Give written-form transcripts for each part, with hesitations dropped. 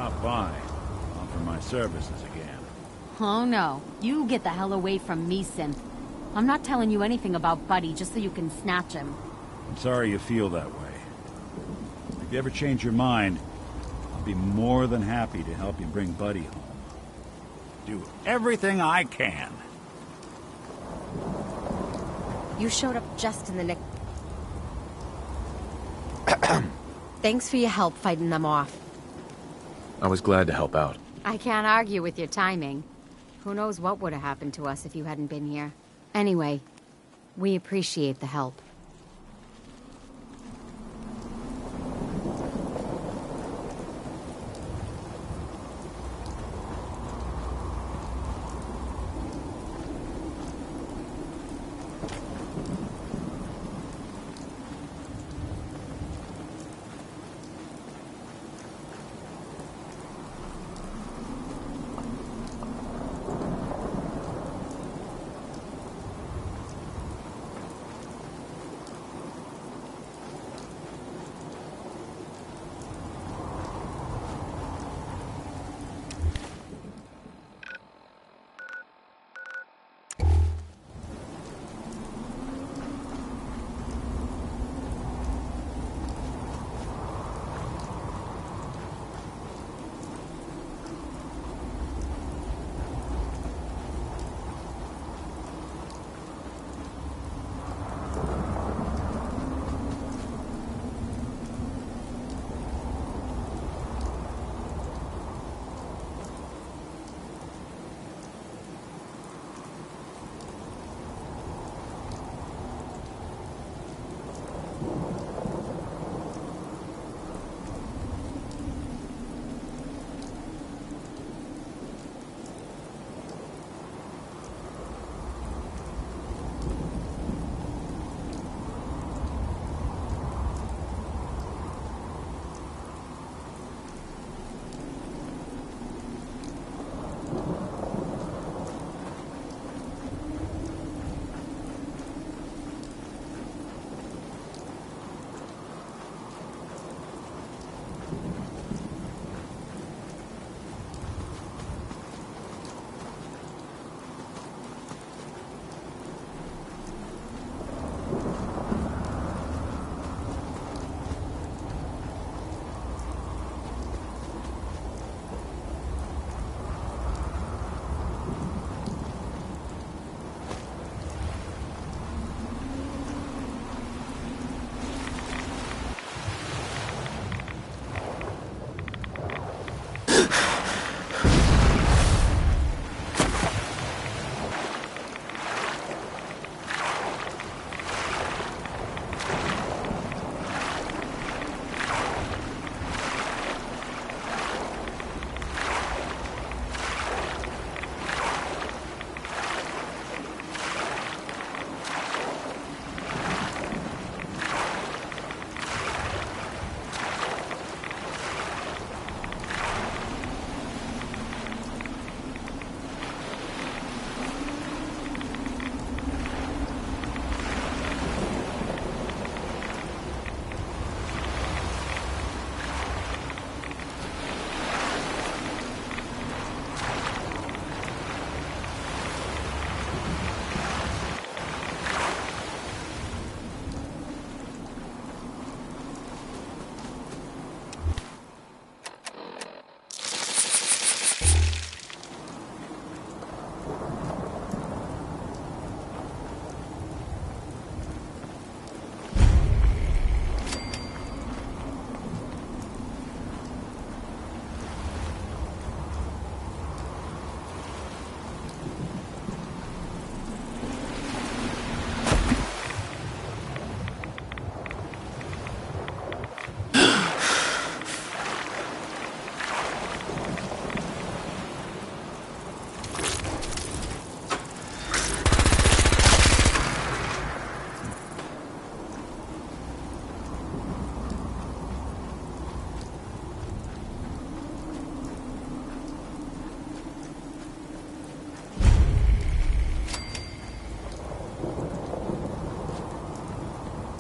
stop by, offer my services again. Oh no, you get the hell away from me, Synth. I'm not telling you anything about Buddy just so you can snatch him. I'm sorry you feel that way. If you ever change your mind, I'll be more than happy to help you bring Buddy home. Do everything I can. You showed up just in the nick. Thanks for your help fighting them off. I was glad to help out. I can't argue with your timing. Who knows what would have happened to us if you hadn't been here. Anyway, we appreciate the help.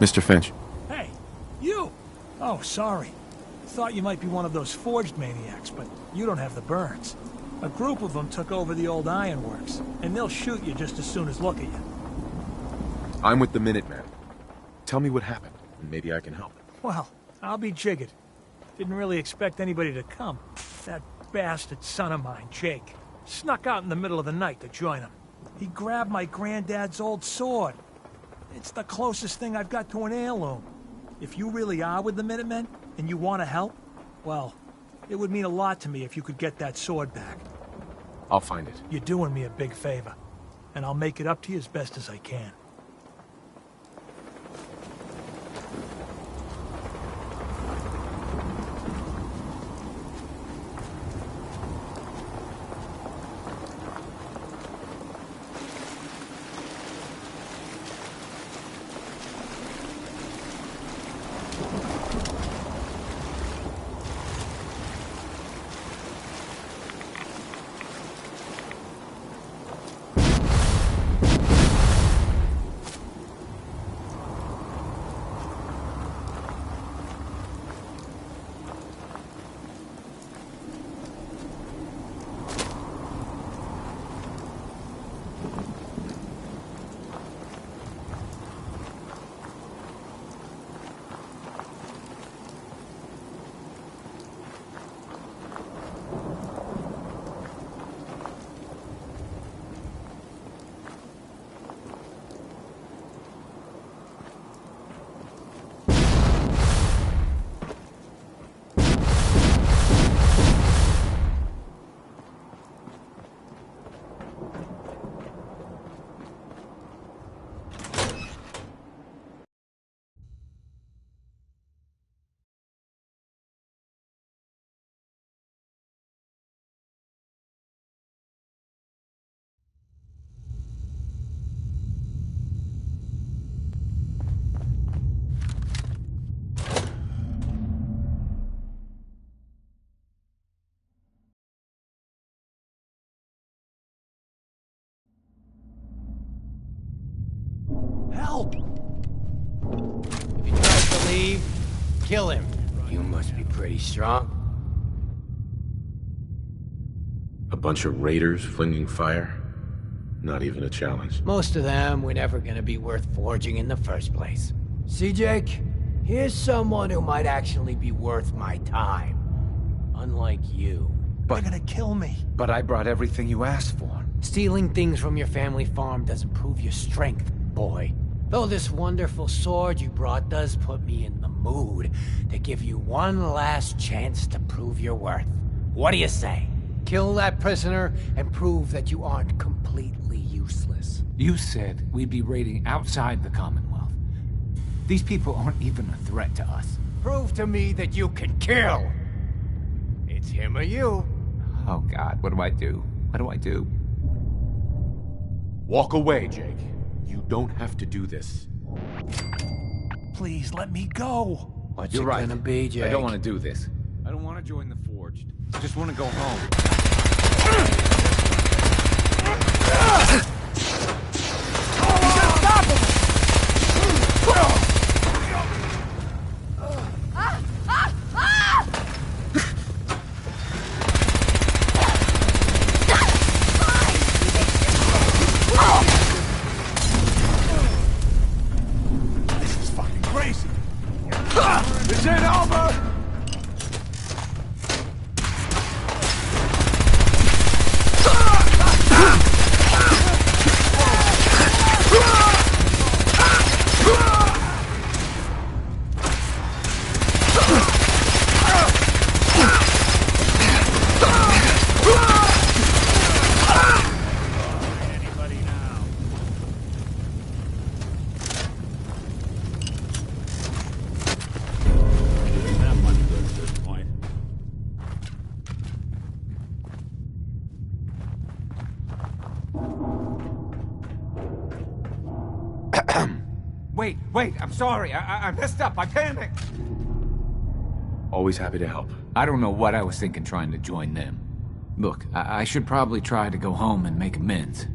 Mr. Finch. Hey, you! Oh, sorry. thought you might be one of those forged maniacs, but you don't have the burns. A group of them took over the old ironworks, and they'll shoot you just as soon as look at you. I'm with the Minutemen. Tell me what happened, and maybe I can help. Well, I'll be jiggered. Didn't really expect anybody to come. That bastard son of mine, Jake, snuck out in the middle of the night to join him. He grabbed my granddad's old sword. It's the closest thing I've got to an heirloom. If you really are with the Minutemen, and you want to help, well, it would mean a lot to me if you could get that sword back. I'll find it. You're doing me a big favor, and I'll make it up to you as best as I can. Help! If he tries to leave, kill him. You must be pretty strong. A bunch of raiders flinging fire? Not even a challenge. Most of them were never gonna be worth forging in the first place. See, Jake? Here's someone who might actually be worth my time. Unlike you. They're gonna kill me. But I brought everything you asked for. Stealing things from your family farm doesn't prove your strength, boy. Though this wonderful sword you brought does put me in the mood to give you one last chance to prove your worth. What do you say? Kill that prisoner and prove that you aren't completely useless. You said we'd be raiding outside the Commonwealth. These people aren't even a threat to us. Prove to me that you can kill. It's him or you. Oh God, what do I do? What do I do? Walk away, Jake. You don't have to do this. Please, let me go. What's You're it right. gonna be, Jake? I don't want to do this. I don't want to join the Forged. I just want to go home. This is fucking crazy. This ain't over! Anybody now? Isn't that much good at this point? Wait, I'm sorry. I messed up. I panicked. Always happy to help. I don't know what I was thinking trying to join them. Look, I should probably try to go home and make amends.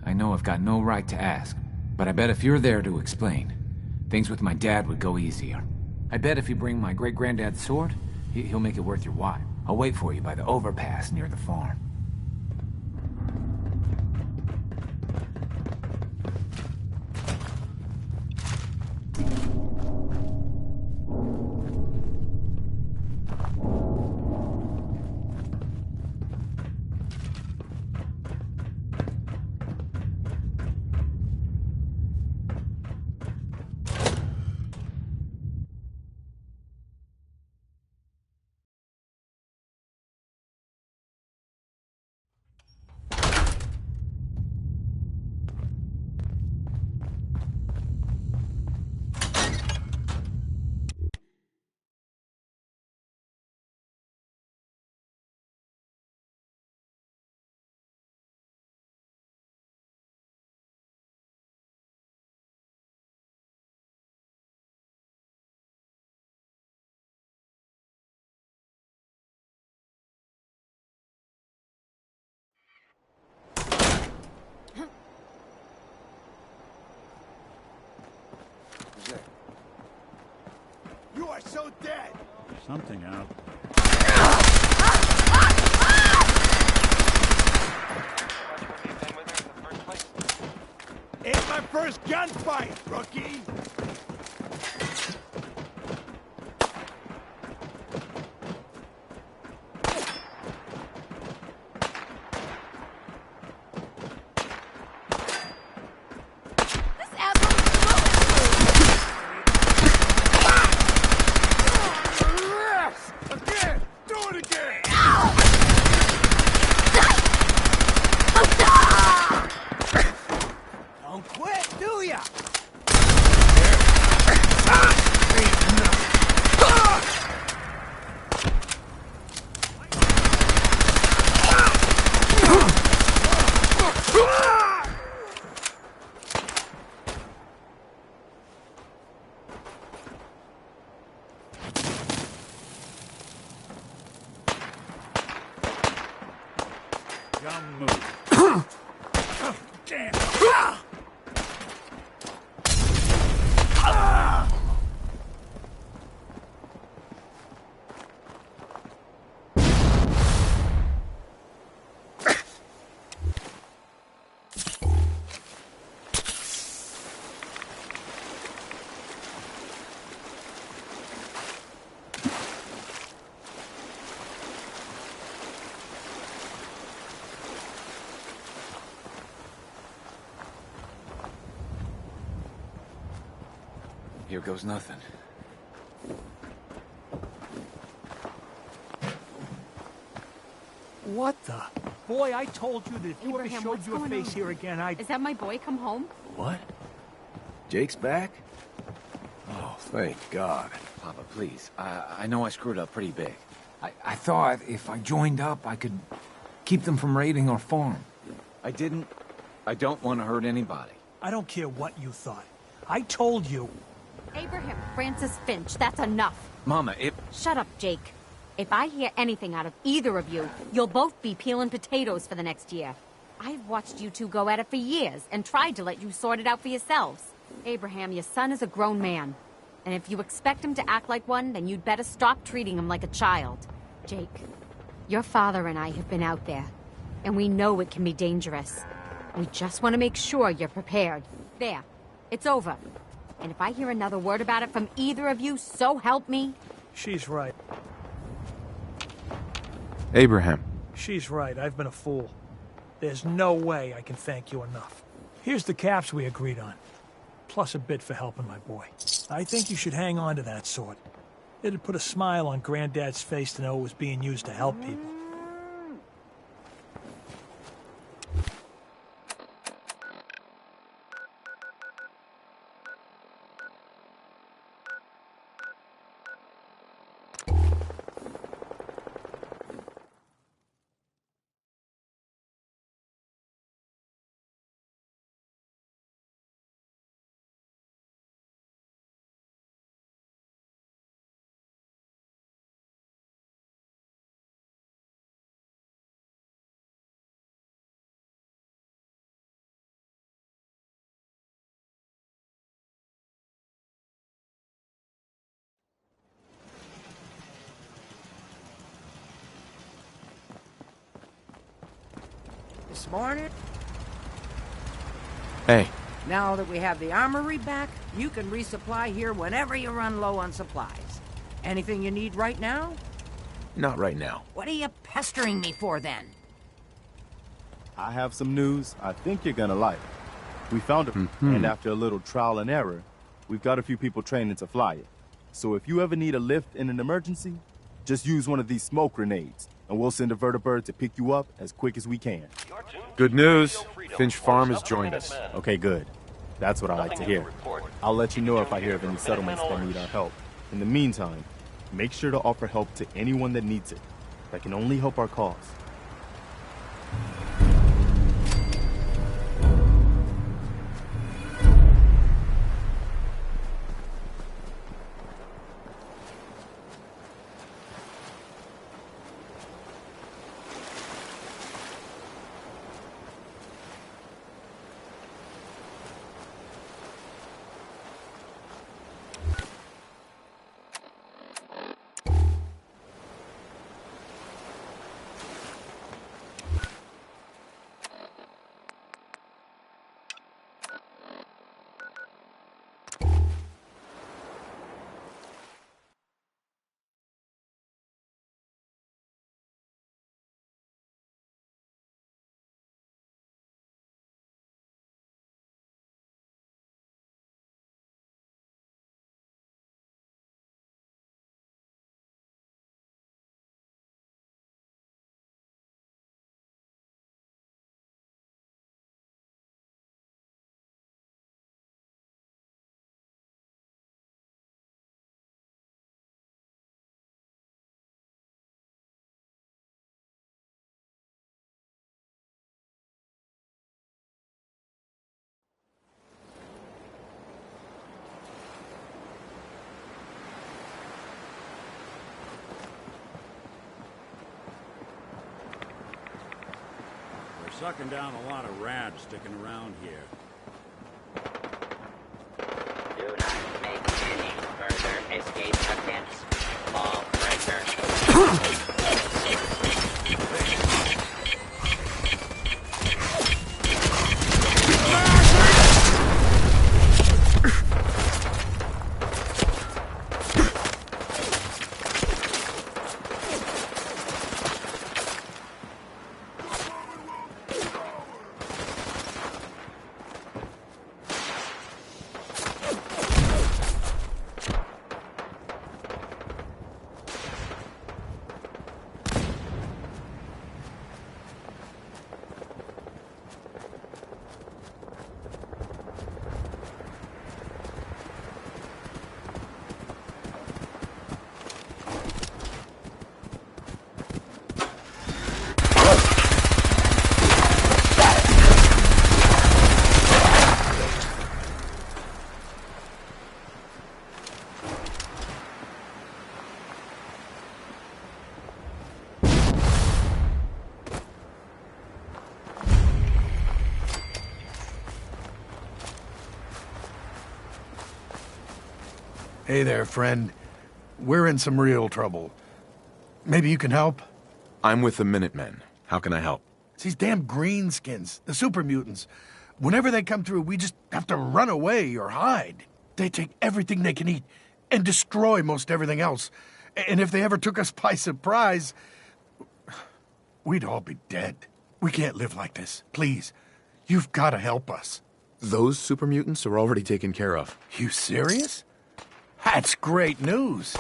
I know I've got no right to ask, but I bet if you're there to explain, things with my dad would go easier. I bet if you bring my great-granddad's sword, He'll make it worth your while. I'll wait for you by the overpass near the farm. You are so dead! Something out. Ain't my first gunfight, rookie! Again! Do it again! Don't quit, do ya? Dumb move. Damn. Here goes nothing. What the? Boy, I told you that if you ever Abraham, showed what's your going face on? here again, I'd... Is that my boy come home? What? Jake's back? Oh, thank God. Papa, please. I know I screwed up pretty big. I thought if I joined up, I could keep them from raiding our farm. I didn't. I don't want to hurt anybody. I don't care what you thought. I told you. Abraham, Francis Finch, that's enough. Mama, Shut up, Jake. If I hear anything out of either of you, you'll both be peeling potatoes for the next year. I've watched you two go at it for years and tried to let you sort it out for yourselves. Abraham, your son is a grown man. And if you expect him to act like one, then you'd better stop treating him like a child. Jake, your father and I have been out there, and we know it can be dangerous. We just want to make sure you're prepared. There. It's over. And if I hear another word about it from either of you, so help me. She's right. Abraham. She's right. I've been a fool. There's no way I can thank you enough. Here's the caps we agreed on. Plus a bit for helping my boy. I think you should hang on to that sword. It'd put a smile on Granddad's face to know it was being used to help people. this morning. Hey, Now that we have the armory back, you can resupply here whenever you run low on supplies. Anything you need right now? not right now. What are you pestering me for then? I have some news I think you're gonna like. We found it, and after a little trial and error, we've got a few people training to fly it. So if you ever need a lift in an emergency, just use one of these smoke grenades, and we'll send a vertibird to pick you up as quick as we can. Good news. Finch Farm has joined us. Okay, good. That's what I like to hear. I'll let you know if I hear of any settlements that need our help. In the meantime, make sure to offer help to anyone that needs it. That can only help our cause. We're sucking down a lot of rats sticking around here. Do not make any further escape attempts. All pressure. Hey there, friend. We're in some real trouble. Maybe you can help? I'm with the Minutemen. How can I help? It's these damn greenskins, the super mutants. Whenever they come through, we just have to run away or hide. They take everything they can eat and destroy most everything else. And if they ever took us by surprise, we'd all be dead. We can't live like this. Please, you've got to help us. Those super mutants are already taken care of. You serious? That's great news.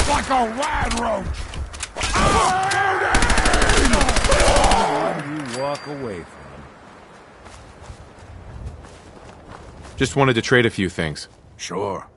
Like a rad roach! You walk away from him. Just wanted to trade a few things. Sure.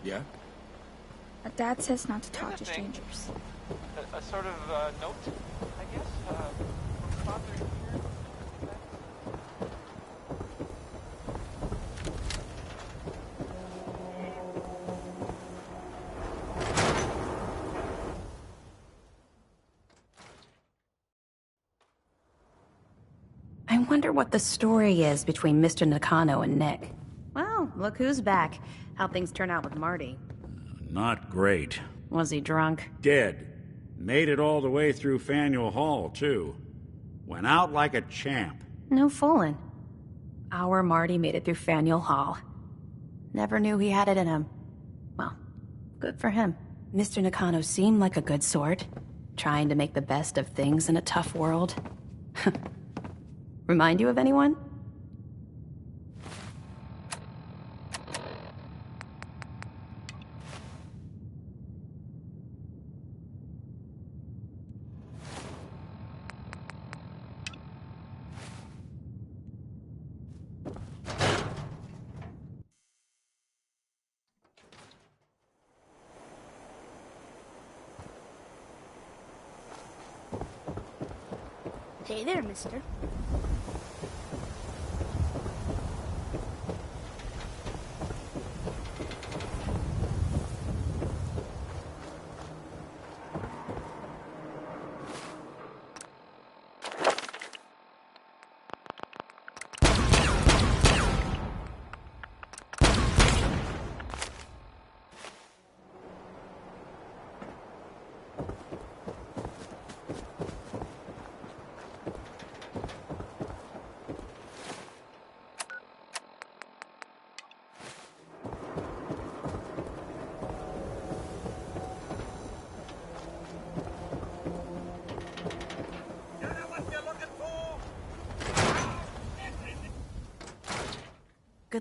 Yeah? Dad says not to talk to strangers. A sort of note, I guess, from Father here. I wonder what the story is between Mr. Nakano and Nick. Well, look who's back. How'd things turn out with Marty? Not great. Was he drunk? Dead. Made it all the way through Faneuil Hall, too. Went out like a champ. No fooling. Our Marty made it through Faneuil Hall. Never knew he had it in him. Well, good for him. Mr. Nakano seemed like a good sort, trying to make the best of things in a tough world. Remind you of anyone? Hey there, mister.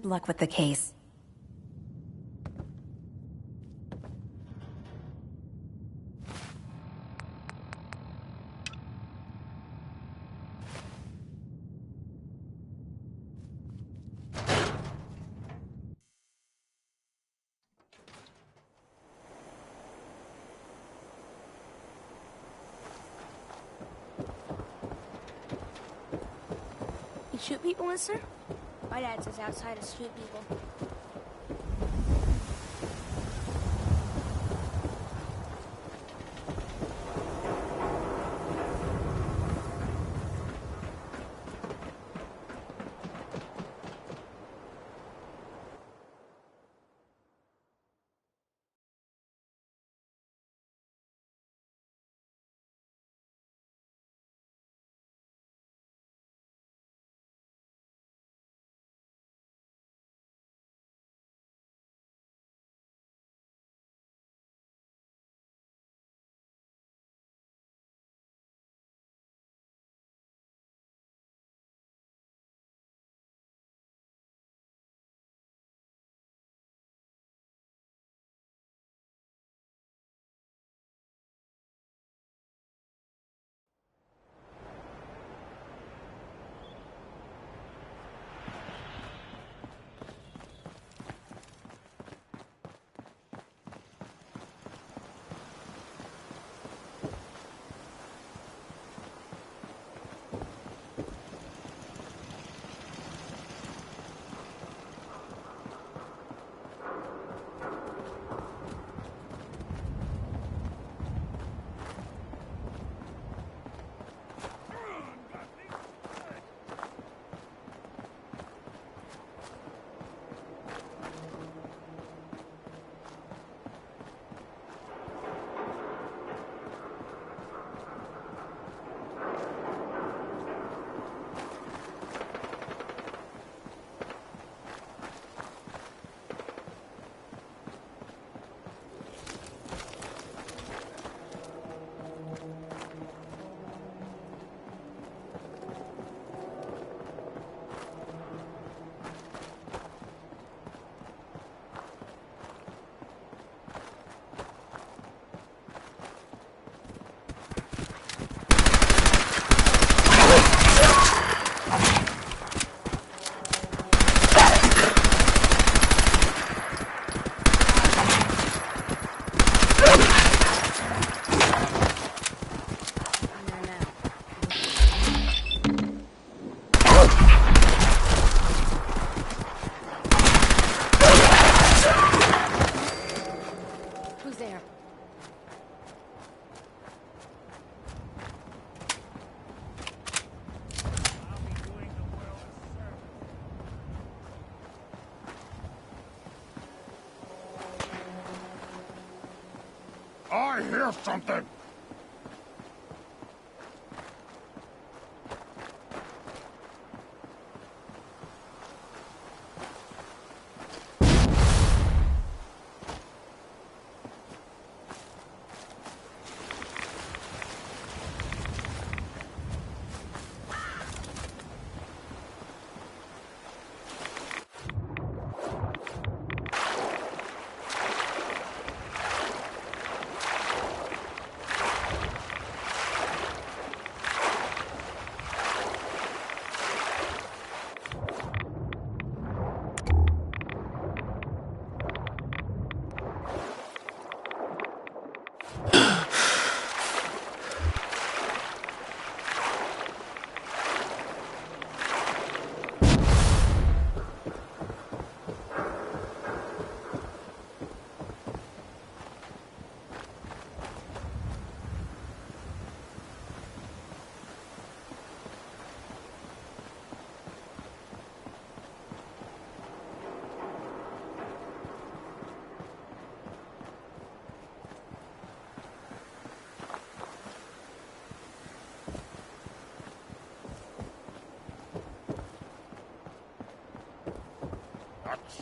Good luck with the case. You shoot people, mister? My dad says outside to shoot people. I hear something!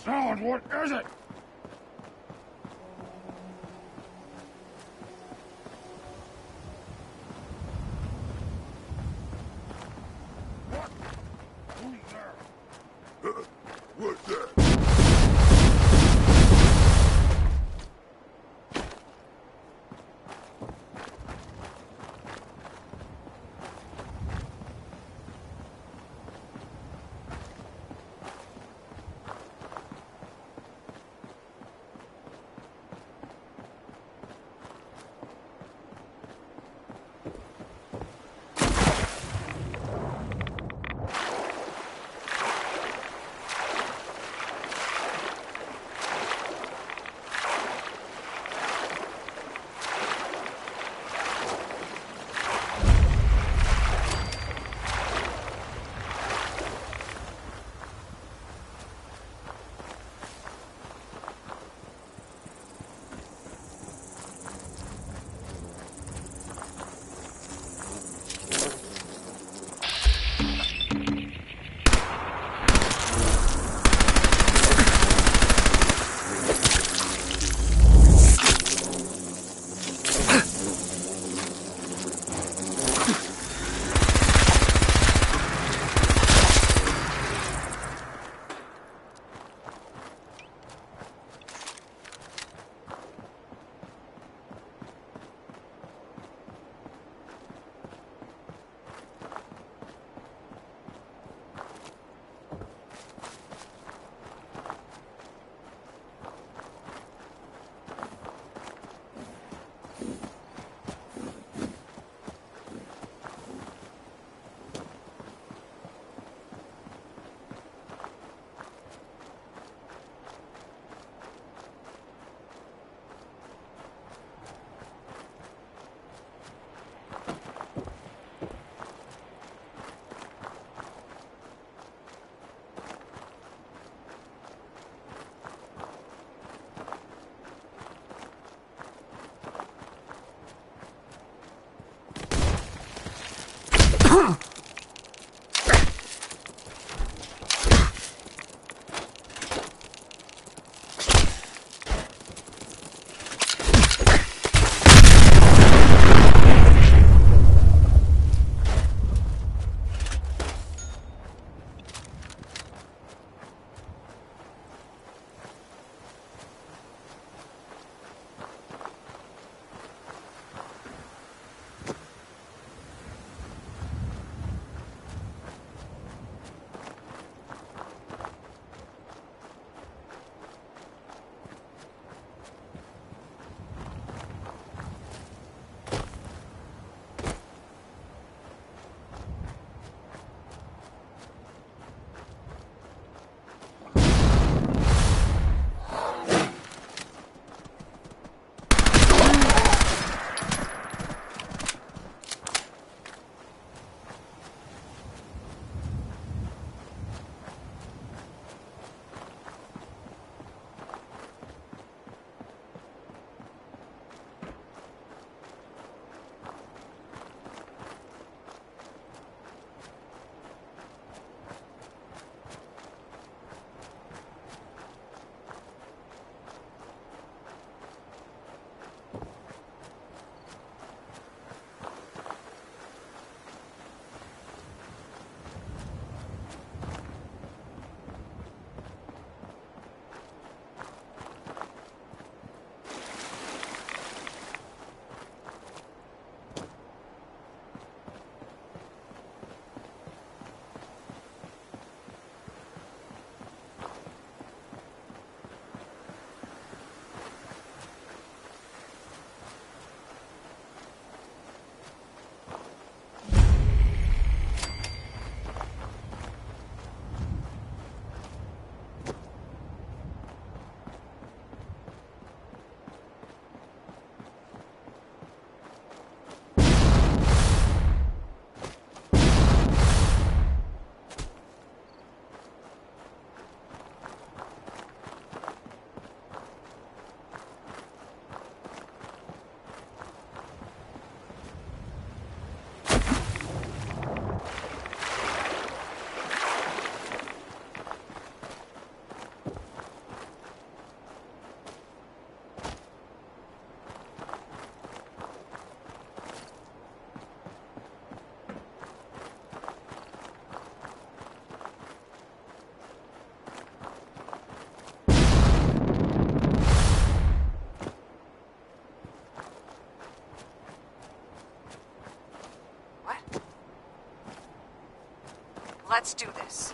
Sound, what is it? What? Who's there? What's that? Let's do this.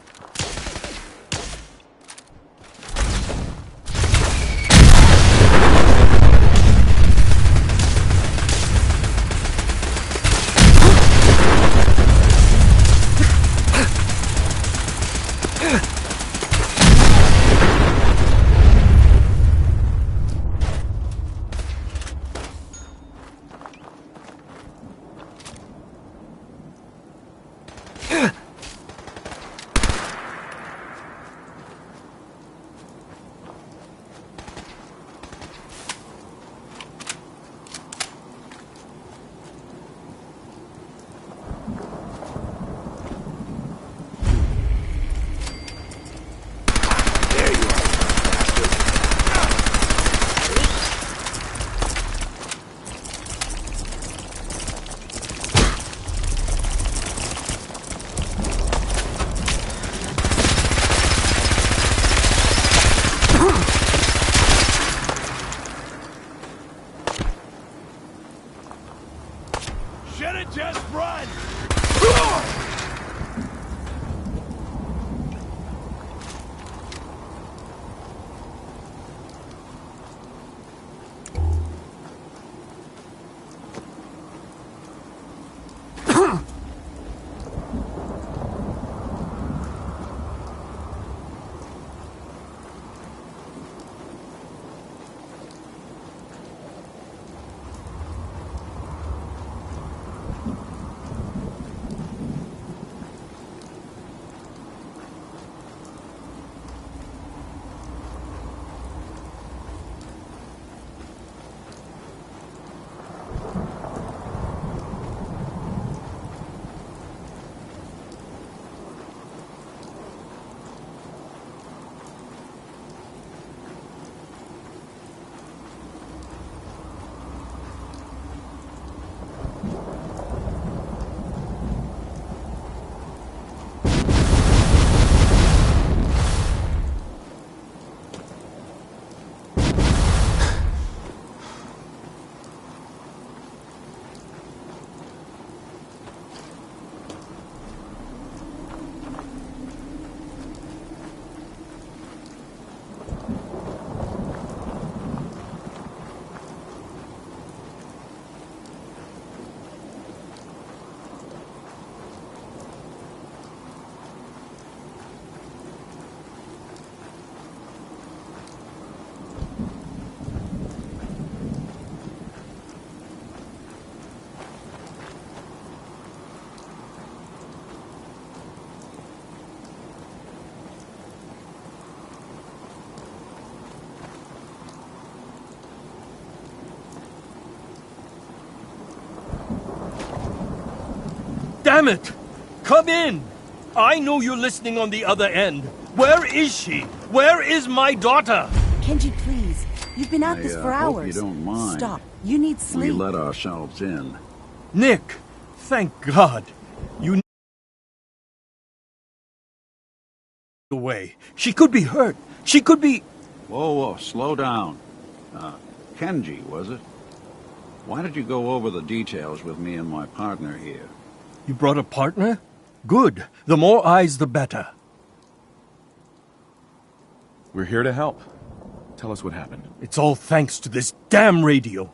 Should've just run! Damn it! Come in! I know you're listening on the other end. Where is she? Where is my daughter? Kenji, please. You've been at this for hope hours. you don't mind. Stop. You need sleep. We let ourselves in. Nick, thank God. You away. She could be hurt. She could be... Whoa, slow down. Kenji, was it? Why did you go over the details with me and my partner here? You brought a partner? Good. The more eyes, the better. We're here to help. Tell us what happened. It's all thanks to this damn radio.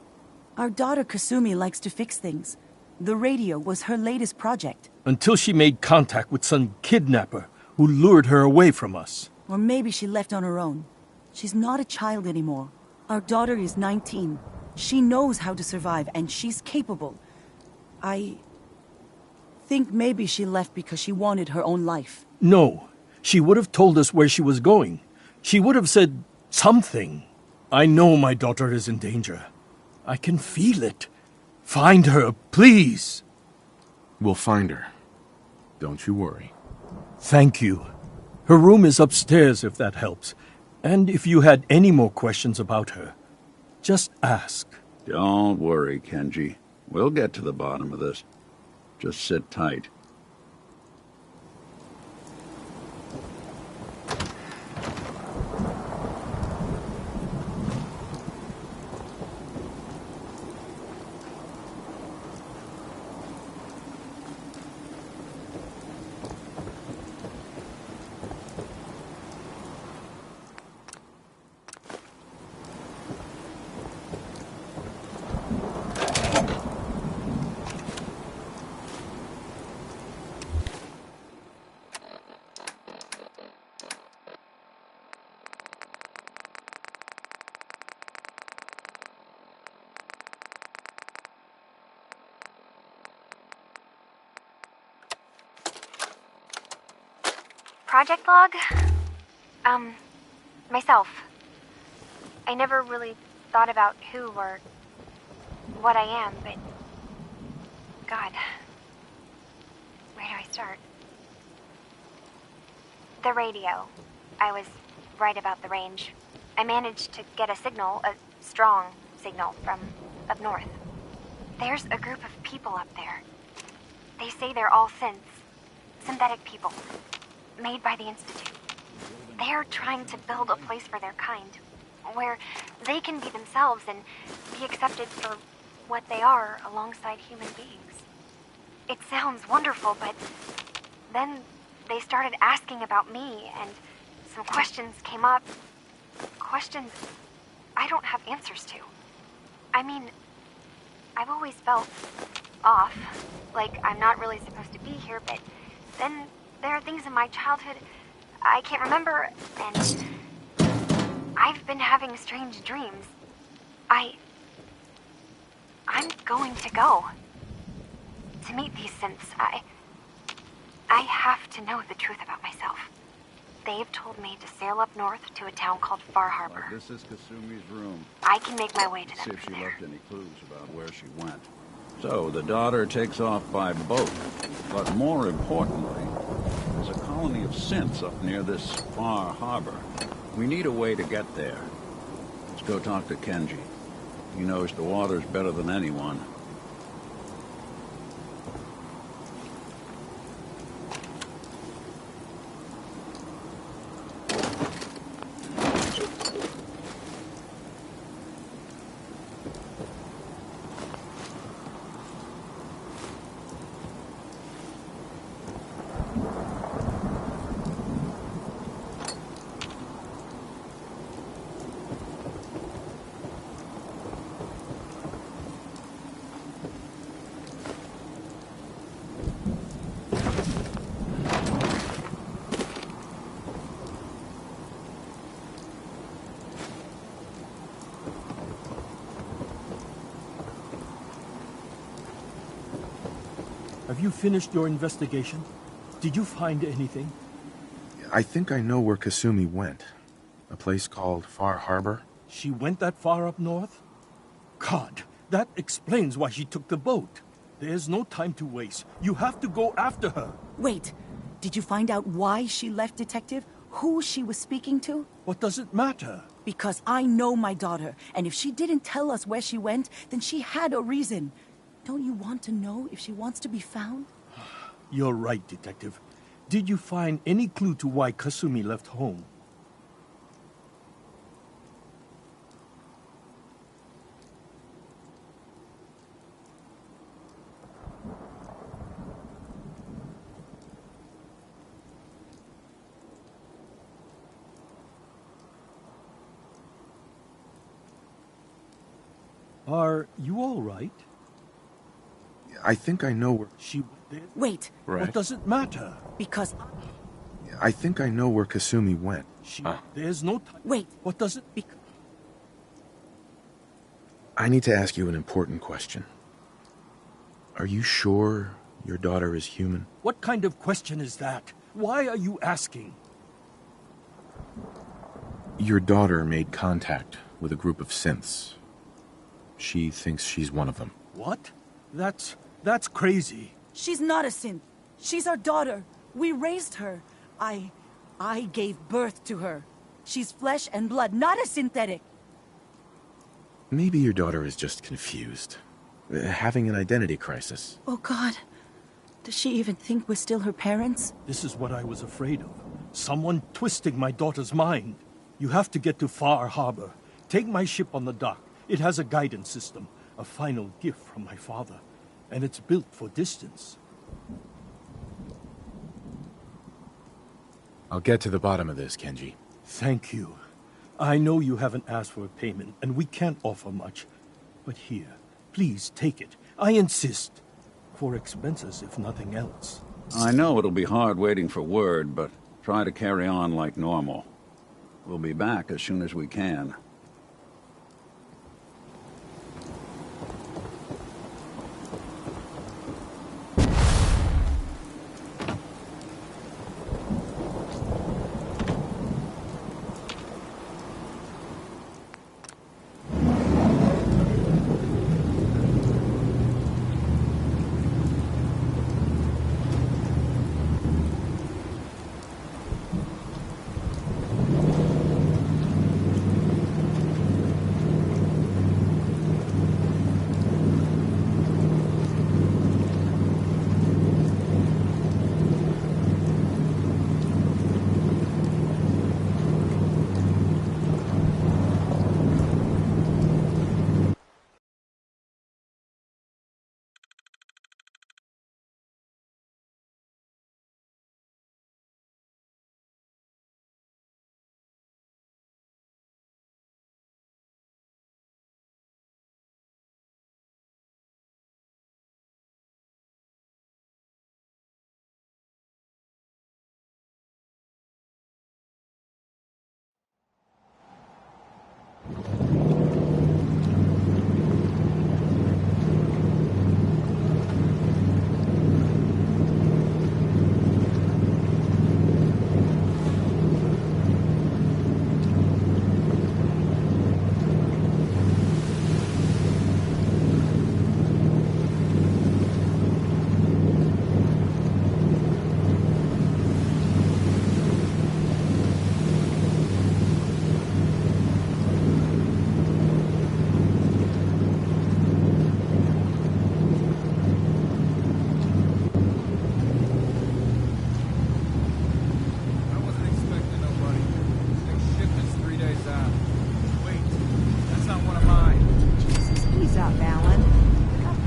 Our daughter Kasumi likes to fix things. The radio was her latest project. Until she made contact with some kidnapper who lured her away from us. Or maybe she left on her own. She's not a child anymore. Our daughter is 19. She knows how to survive, and she's capable. I think maybe she left because she wanted her own life. No. She would have told us where she was going. She would have said something. I know my daughter is in danger. I can feel it. Find her, please. We'll find her. Don't you worry. Thank you. Her room is upstairs, if that helps. And if you had any more questions about her, just ask. Don't worry, Kenji. We'll get to the bottom of this. Just sit tight. project log? Myself. I never really thought about who or what I am, but... God. Where do I start? The radio. I was right about the range. I managed to get a signal, a strong signal, from up north. There's a group of people up there. They say they're all synthetic people, made by the Institute. They're trying to build a place for their kind, where they can be themselves and be accepted for what they are alongside human beings. It sounds wonderful, but then they started asking about me, and some questions came up. Questions I don't have answers to. I mean, I've always felt off, like I'm not really supposed to be here, but then there are things in my childhood I can't remember, and I've been having strange dreams. I'm going to go to meet these synths. I have to know the truth about myself. They've told me to sail up north to a town called Far Harbor. This is Kasumi's room. I can make my way to them. See if she left any clues about where she went. So, the daughter takes off by boat. But more importantly, there's a colony of synths up near this Far Harbor. We need a way to get there. Let's go talk to Kenji. He knows the waters better than anyone. Have you finished your investigation? Did you find anything? I think I know where Kasumi went. A place called Far Harbor. She went that far up north? God, that explains why she took the boat. There's no time to waste. You have to go after her. Wait, did you find out why she left, Detective? Who she was speaking to? What does it matter? Because I know my daughter, and if she didn't tell us where she went, then she had a reason. Don't you want to know if she wants to be found? You're right, Detective. Did you find any clue to why Kasumi left home? Are you all right? I think I know where... She... Wait. Right. What does it matter? Because... I think I know where Kasumi went. There's no time... Wait. What does it... I need to ask you an important question. Are you sure your daughter is human? What kind of question is that? Why are you asking? Your daughter made contact with a group of synths. She thinks she's one of them. What? That's crazy. She's not a synth. She's our daughter. We raised her. I gave birth to her. She's flesh and blood, not a synthetic. Maybe your daughter is just confused. Having an identity crisis. Oh, God. Does she even think we're still her parents? This is what I was afraid of. Someone twisting my daughter's mind. You have to get to Far Harbor. Take my ship on the dock. It has a guidance system. A final gift from my father. And it's built for distance. I'll get to the bottom of this, Kenji. Thank you. I know you haven't asked for a payment, and we can't offer much. But here, please take it. I insist. For expenses, if nothing else. I know it'll be hard waiting for word, but try to carry on like normal. We'll be back as soon as we can.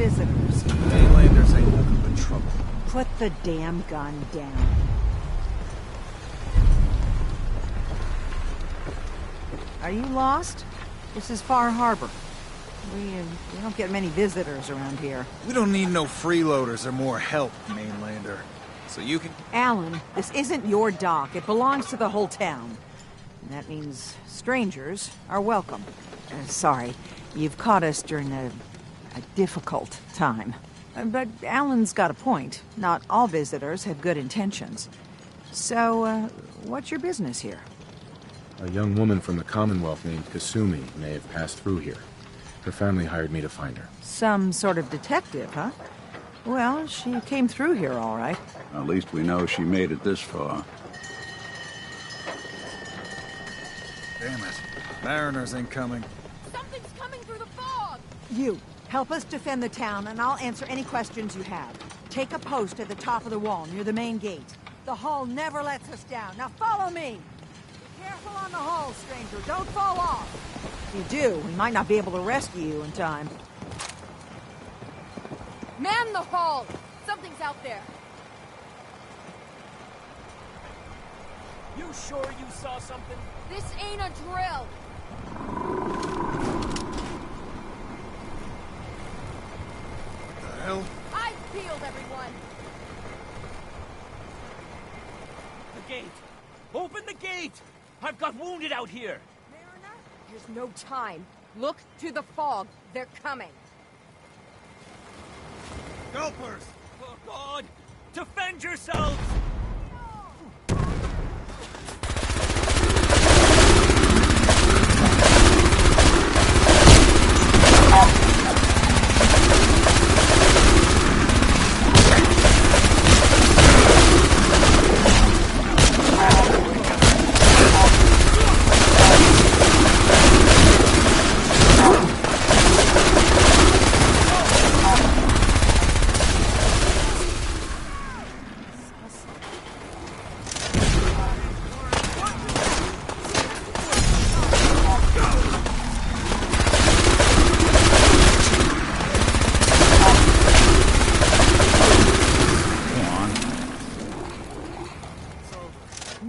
visitors. Mainlanders ain't nothing but trouble. Put the damn gun down. Are you lost? This is Far Harbor. We don't get many visitors around here. We don't need no freeloaders or more help, Mainlander. So you can... Alan, this isn't your dock. It belongs to the whole town. And that means strangers are welcome. Sorry, you've caught us during a difficult time. But Alan's got a point. Not all visitors have good intentions. So, what's your business here? A young woman from the Commonwealth named Kasumi may have passed through here. Her family hired me to find her. Some sort of detective, huh? Well, she came through here all right. At least we know she made it this far. Damn it. Mariners ain't coming. Something's coming through the fog! You, help us defend the town, and I'll answer any questions you have. Take a post at the top of the wall, near the main gate. The hull never lets us down. Now follow me! Be careful on the hull, stranger. Don't fall off! If you do, we might not be able to rescue you in time. Man the hull! Something's out there. You sure you saw something? This ain't a drill. The hell? I've peeled everyone. The gate! Open the gate! I've got wounded out here! There's no time. Look to the fog. They're coming. Helpers! Oh, God! Defend yourselves!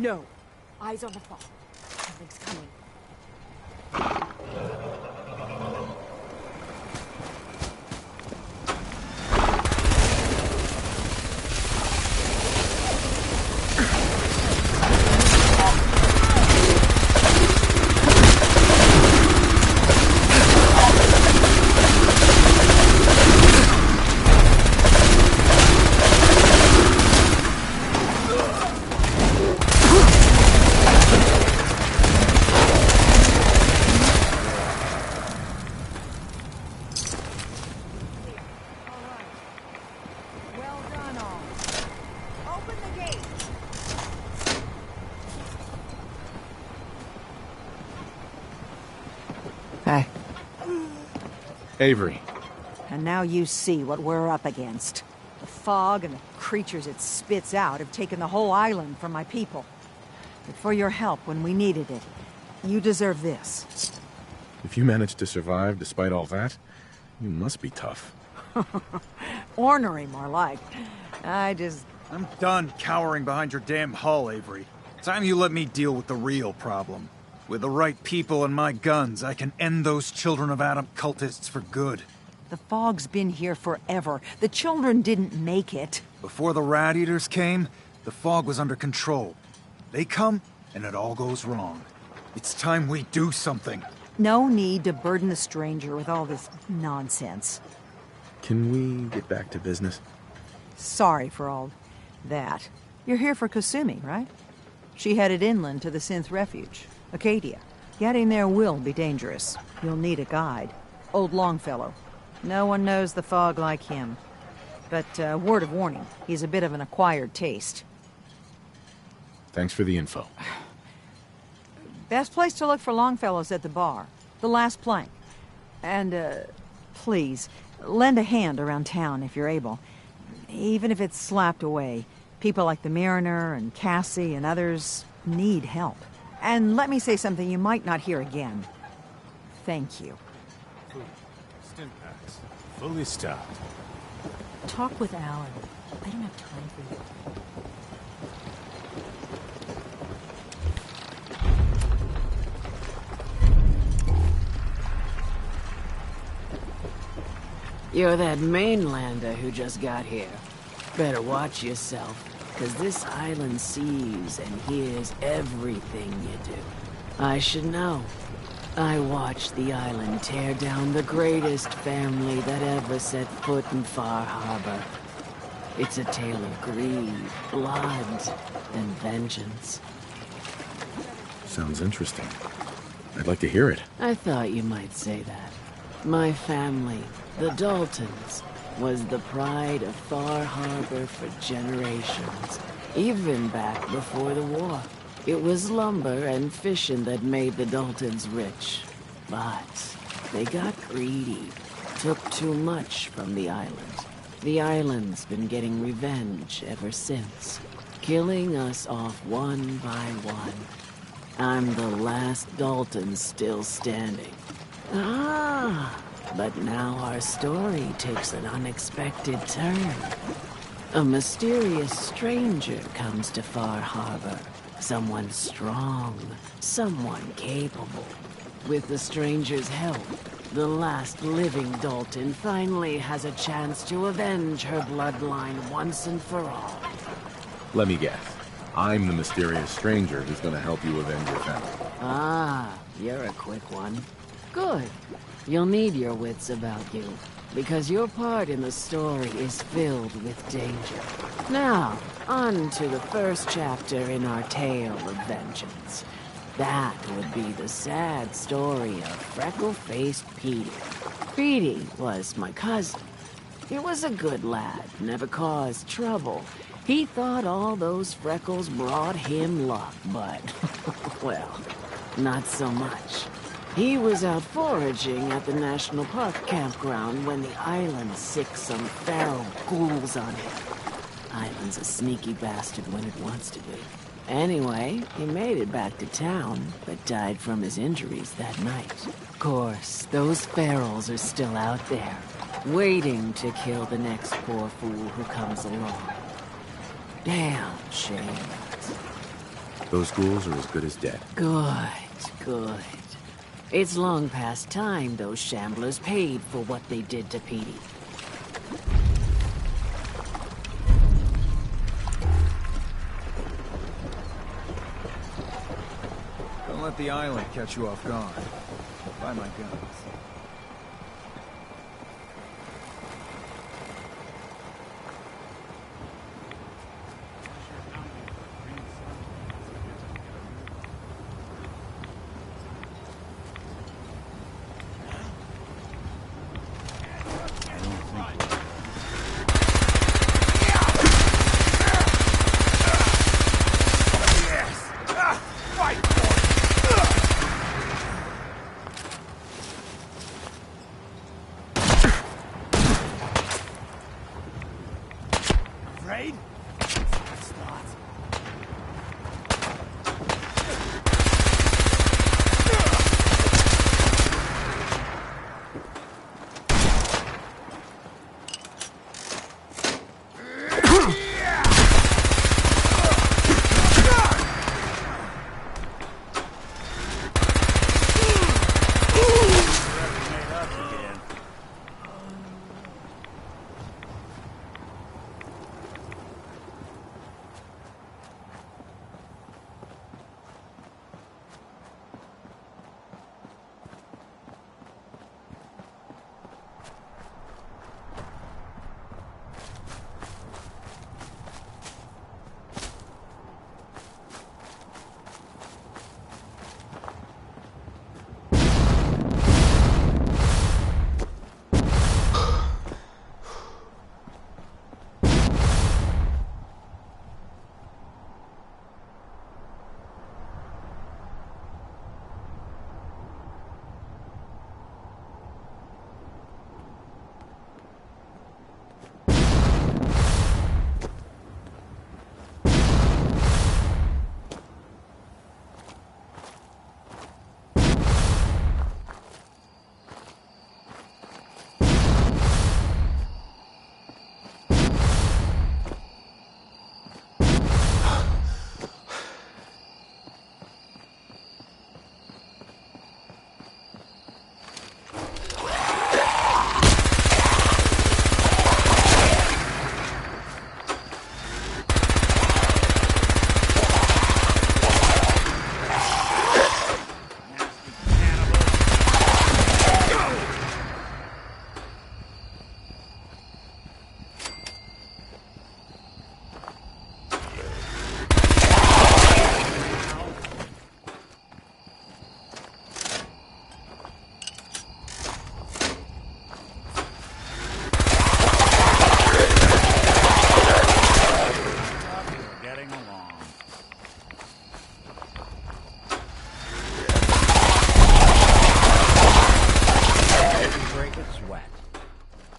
No. Eyes on the fog. Something's coming. Well done, all. Open the gate. Hey. Avery. And now you see what we're up against. The fog and the creatures it spits out have taken the whole island from my people. But for your help when we needed it, you deserve this. If you managed to survive despite all that, you must be tough. Ornery, more like. I'm done cowering behind your damn hull, Avery. Time you let me deal with the real problem. With the right people and my guns, I can end those Children of Adam cultists for good. The fog's been here forever. The children didn't make it. Before the Rat Eaters came, the fog was under control. They come, and it all goes wrong. It's time we do something. No need to burden the stranger with all this nonsense. Can we get back to business? Sorry for all that. You're here for Kasumi, right? She headed inland to the Synth Refuge, Acadia. Getting there will be dangerous. You'll need a guide. Old Longfellow. No one knows the fog like him. But, word of warning, he's a bit of an acquired taste. Thanks for the info. Best place to look for Longfellow's at the bar. The last plank. And, please, lend a hand around town if you're able. Even if it's slapped away. People like the Mariner and Cassie and others need help. And let me say something you might not hear again. Thank you. stim packs. Fully stocked. Talk with Alan. I don't have time for you. You're that mainlander who just got here. Better watch yourself, because this island sees and hears everything you do. I should know. I watched the island tear down the greatest family that ever set foot in Far Harbor. It's a tale of greed, blood, and vengeance. Sounds interesting. I'd like to hear it. I thought you might say that. My family, the Daltons, was the pride of Far Harbor for generations, even back before the war. It was lumber and fishing that made the Daltons rich. But they got greedy, took too much from the island. The island's been getting revenge ever since, killing us off one by one. I'm the last Dalton still standing. Ah, but now our story takes an unexpected turn. A mysterious stranger comes to Far Harbor. Someone strong, someone capable. With the stranger's help, the last living Dalton finally has a chance to avenge her bloodline once and for all. Let me guess. I'm the mysterious stranger who's gonna help you avenge your family. Ah, you're a quick one. Good. You'll need your wits about you, because your part in the story is filled with danger. Now, on to the first chapter in our tale of vengeance. That would be the sad story of freckle-faced Petey. Petey was my cousin. He was a good lad, never caused trouble. He thought all those freckles brought him luck, but, well, not so much. He was out foraging at the National Park campground when the island sicked some feral ghouls on him. Island's a sneaky bastard when it wants to be. Anyway, he made it back to town, but died from his injuries that night. Of course, those ferals are still out there, waiting to kill the next poor fool who comes along. Damn shame. Those ghouls are as good as dead. Good, good. It's long past time those shamblers paid for what they did to Petey. Don't let the island catch you off guard. Buy my guns.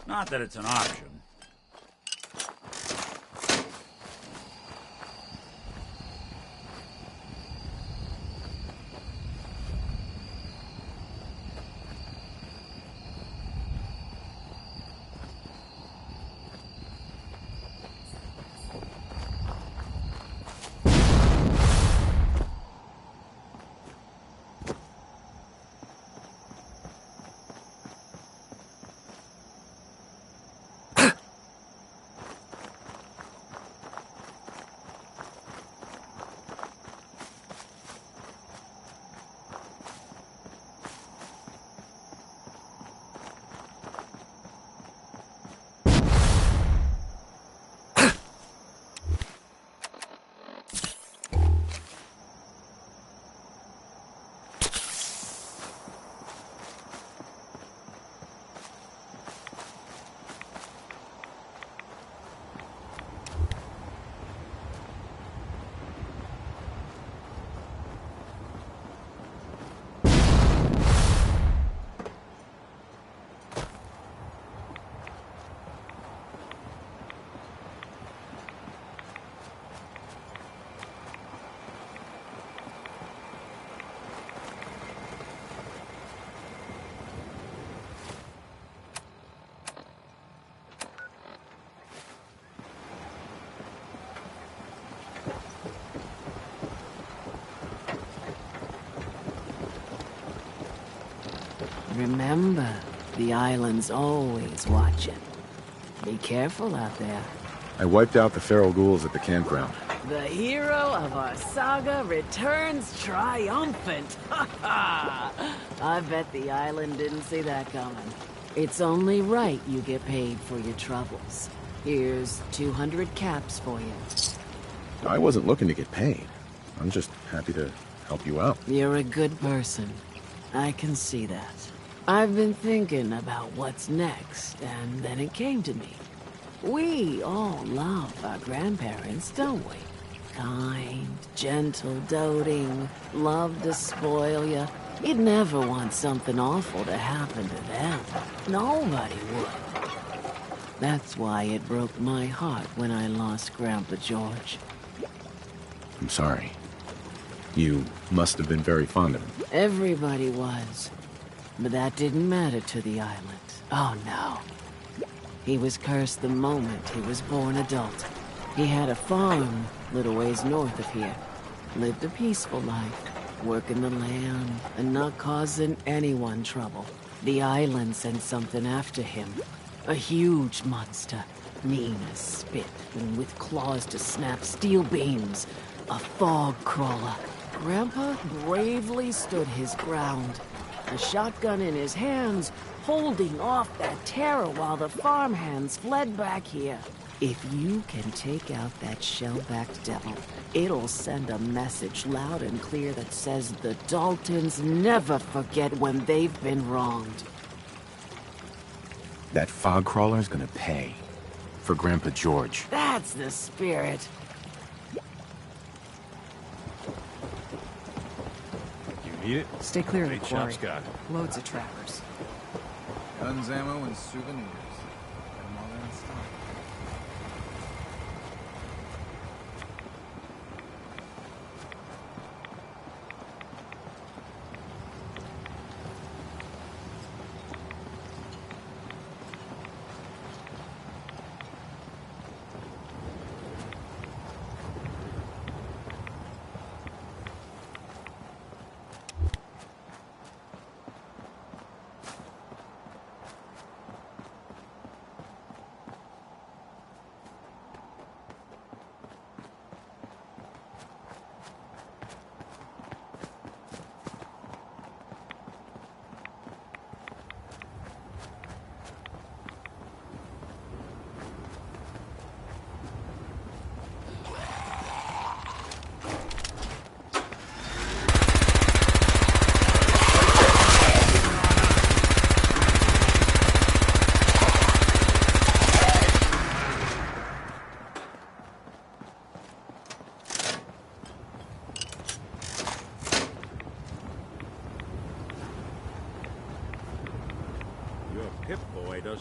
Not that it's an option. Remember, the island's always watching. Be careful out there. I wiped out the feral ghouls at the campground. The hero of our saga returns triumphant. Ha ha! I bet the island didn't see that coming. It's only right you get paid for your troubles. Here's 200 caps for you. I wasn't looking to get paid. I'm just happy to help you out. You're a good person. I can see that. I've been thinking about what's next, and then it came to me. We all love our grandparents, don't we? Kind, gentle, doting, love to spoil you. You'd never want something awful to happen to them. Nobody would. That's why it broke my heart when I lost Grandpa George. I'm sorry. You must have been very fond of him. Everybody was. But that didn't matter to the island. Oh no. He was cursed the moment he was born adult. He had a farm little ways north of here. Lived a peaceful life, working the land and not causing anyone trouble. The island sent something after him. A huge monster, mean as spit and with claws to snap steel beams. A fog crawler. Grandpa bravely stood his ground. A shotgun in his hands, holding off that terror while the farmhands fled back here. If you can take out that shell-backed devil, it'll send a message loud and clear that says the Daltons never forget when they've been wronged. That fog crawler's gonna pay. For Grandpa George. That's the spirit. Need it? Stay clear of the Great quarry. shop's got it. Loads of trappers. Guns, ammo, and souvenirs. Got 'em all there in stock.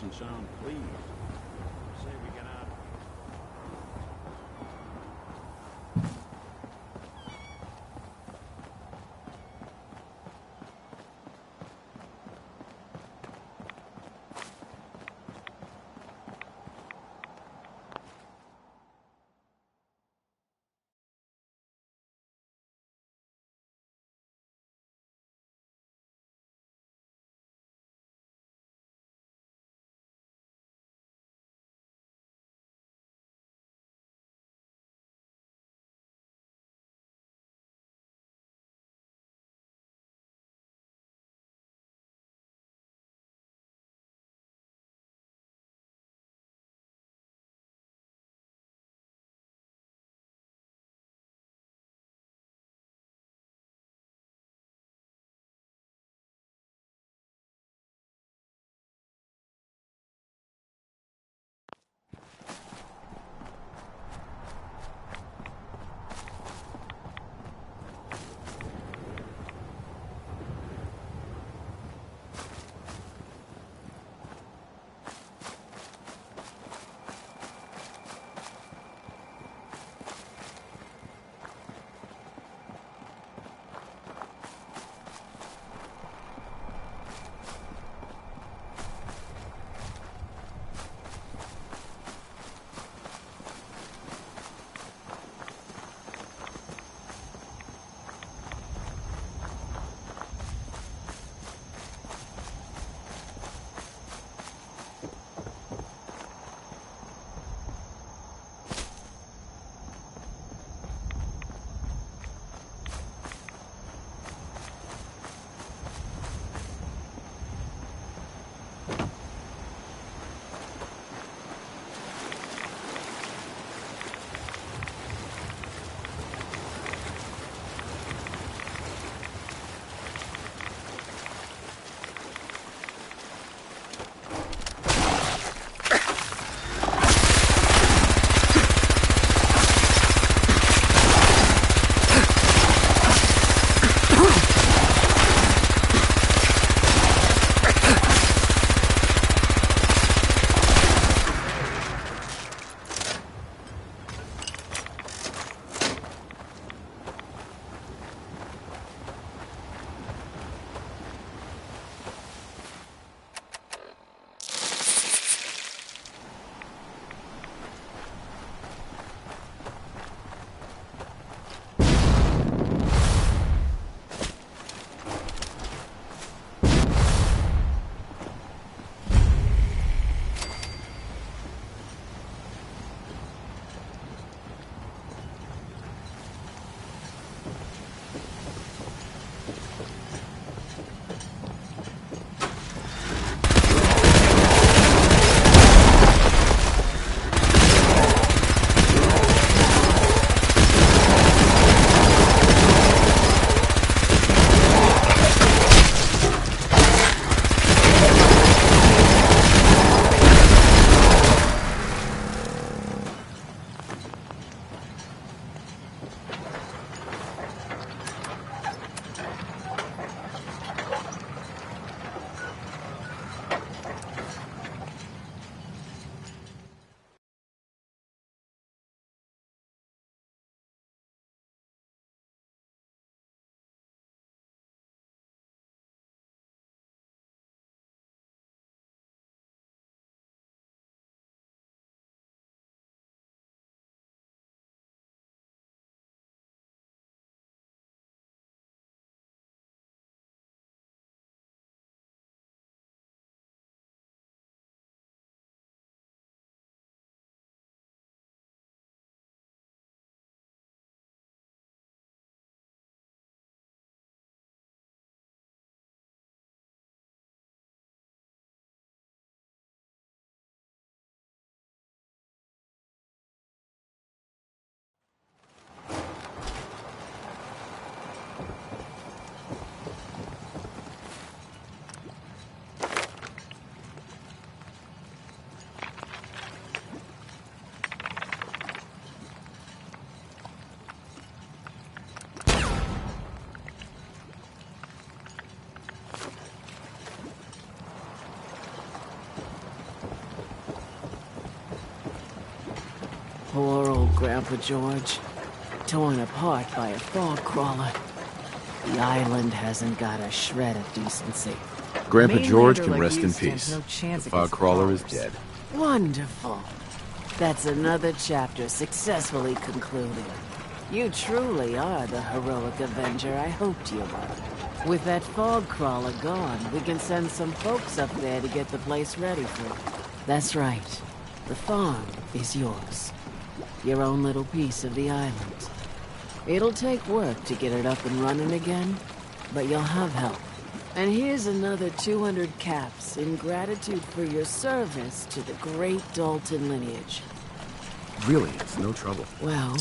doesn't sound pleased. Say we get out. Poor old Grandpa George. Torn apart by a fog crawler. The island hasn't got a shred of decency. Grandpa Mainlander George can like rest you in stands peace. no chance The fog against crawler is fogs. dead. Wonderful. That's another chapter successfully concluded. You truly are the heroic avenger I hoped you were. With that fog crawler gone, we can send some folks up there to get the place ready for you. That's right. The farm is yours. Your own little piece of the island. It'll take work to get it up and running again, but you'll have help. And here's another 200 caps in gratitude for your service to the great Dalton lineage. Really, it's no trouble. Well,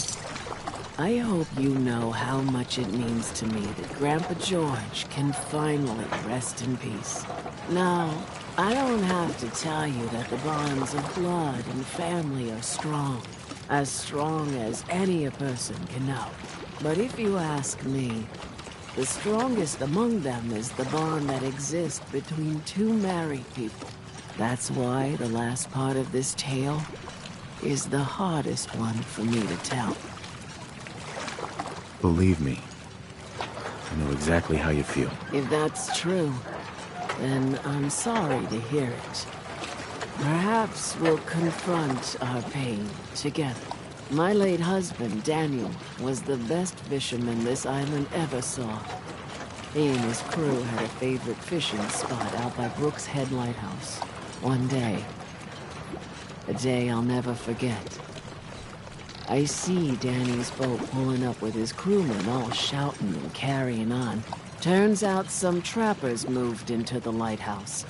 I hope you know how much it means to me that Grandpa George can finally rest in peace. Now, I don't have to tell you that the bonds of blood and family are strong. As strong as any a person can know. But if you ask me, the strongest among them is the bond that exists between two married people. That's why the last part of this tale is the hardest one for me to tell. Believe me, I know exactly how you feel. If that's true, then I'm sorry to hear it. Perhaps we'll confront our pain together. My late husband, Daniel, was the best fisherman this island ever saw. He and his crew had a favorite fishing spot out by Brooks Head Lighthouse. One day, a day I'll never forget, I see Danny's boat pulling up with his crewmen all shouting and carrying on. Turns out some trappers moved into the lighthouse.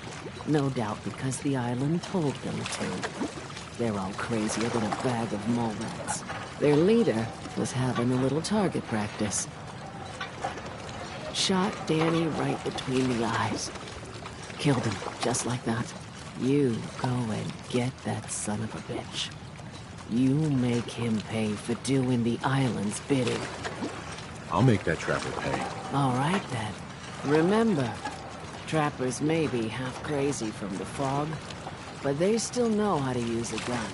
No doubt because the island told them to. They're all crazier than a bag of mole rats. Their leader was having a little target practice. Shot Danny right between the eyes. Killed him, just like that. You go and get that son of a bitch. You make him pay for doing the island's bidding. I'll make that trapper pay. All right, then. Remember, trappers may be half crazy from the fog, but they still know how to use a gun.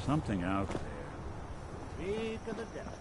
Something out there. Speak of the devil.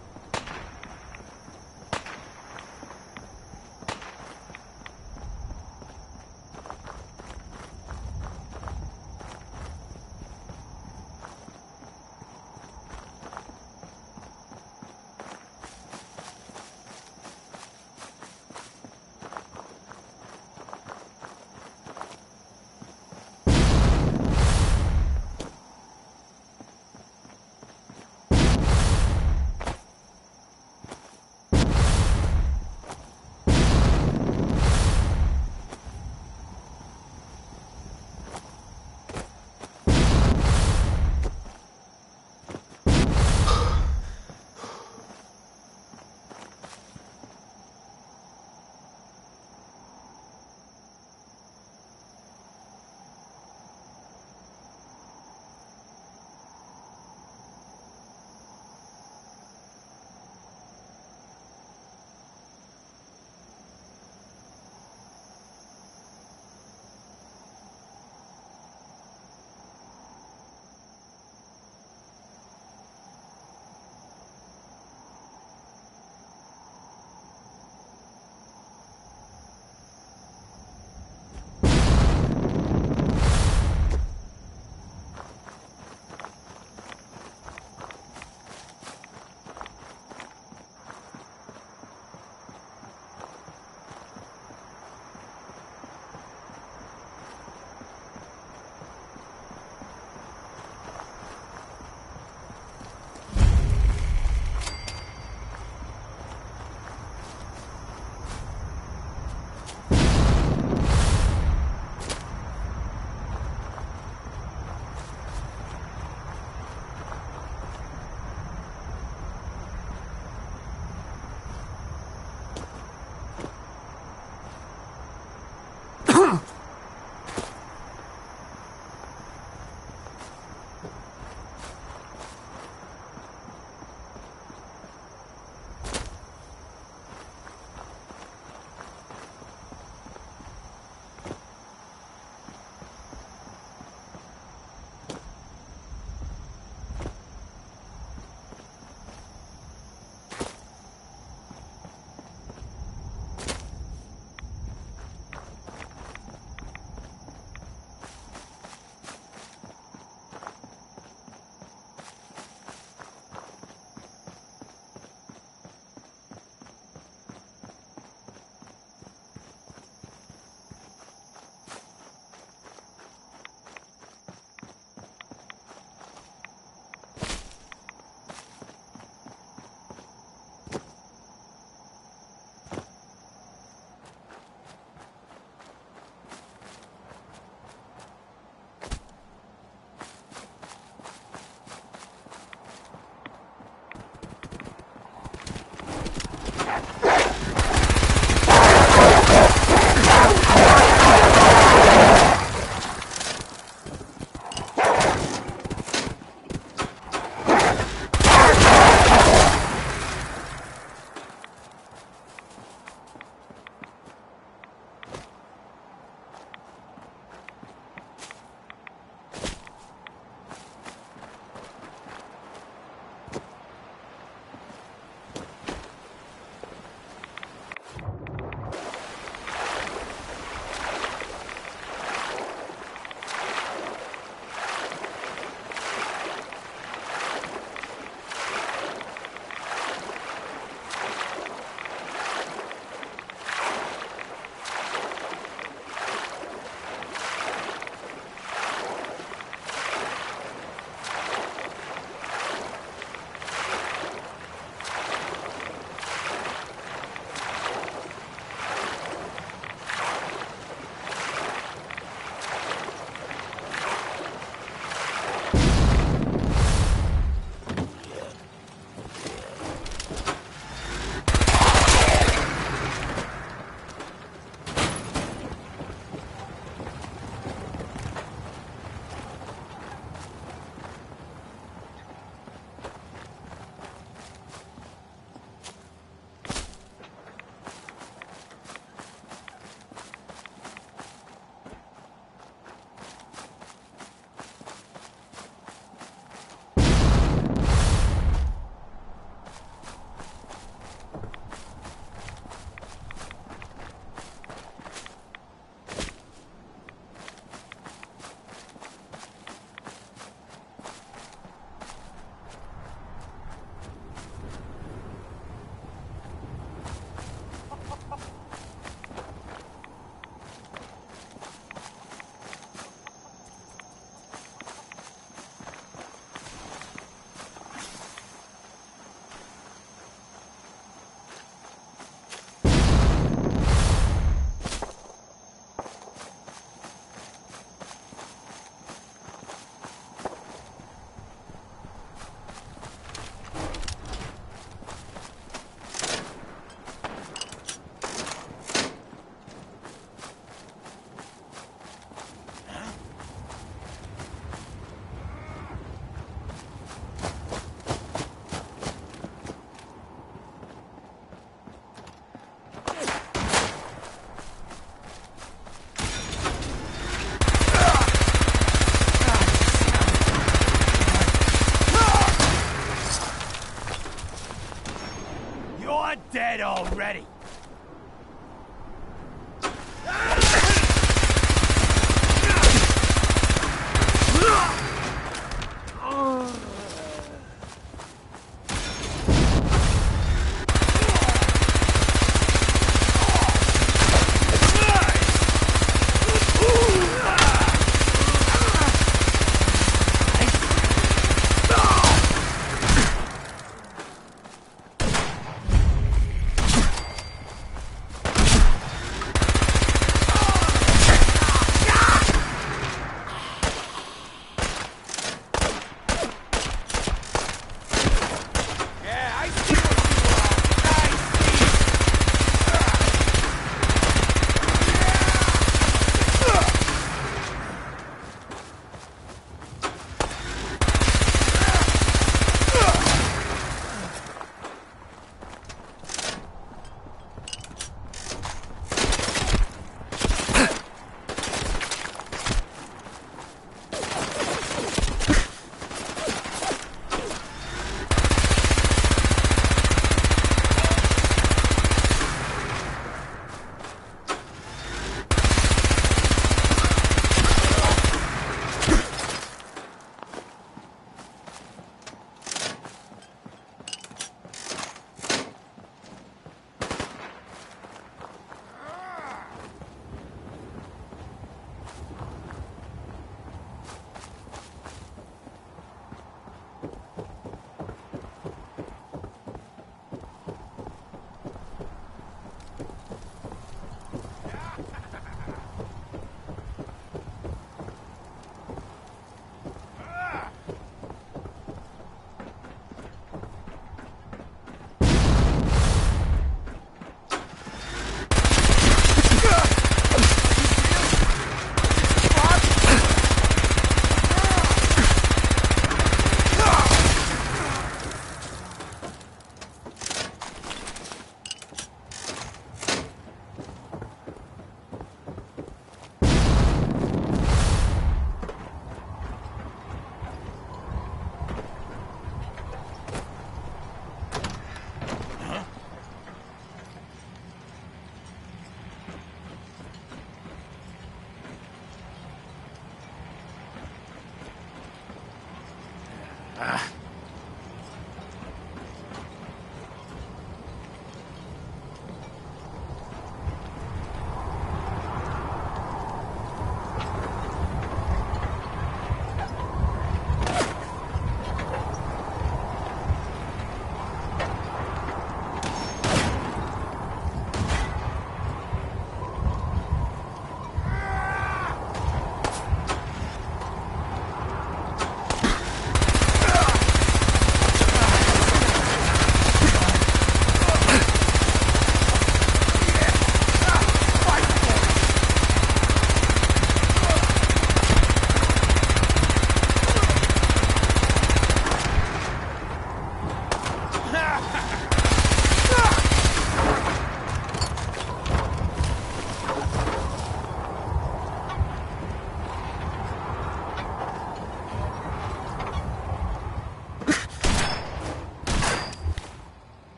ready.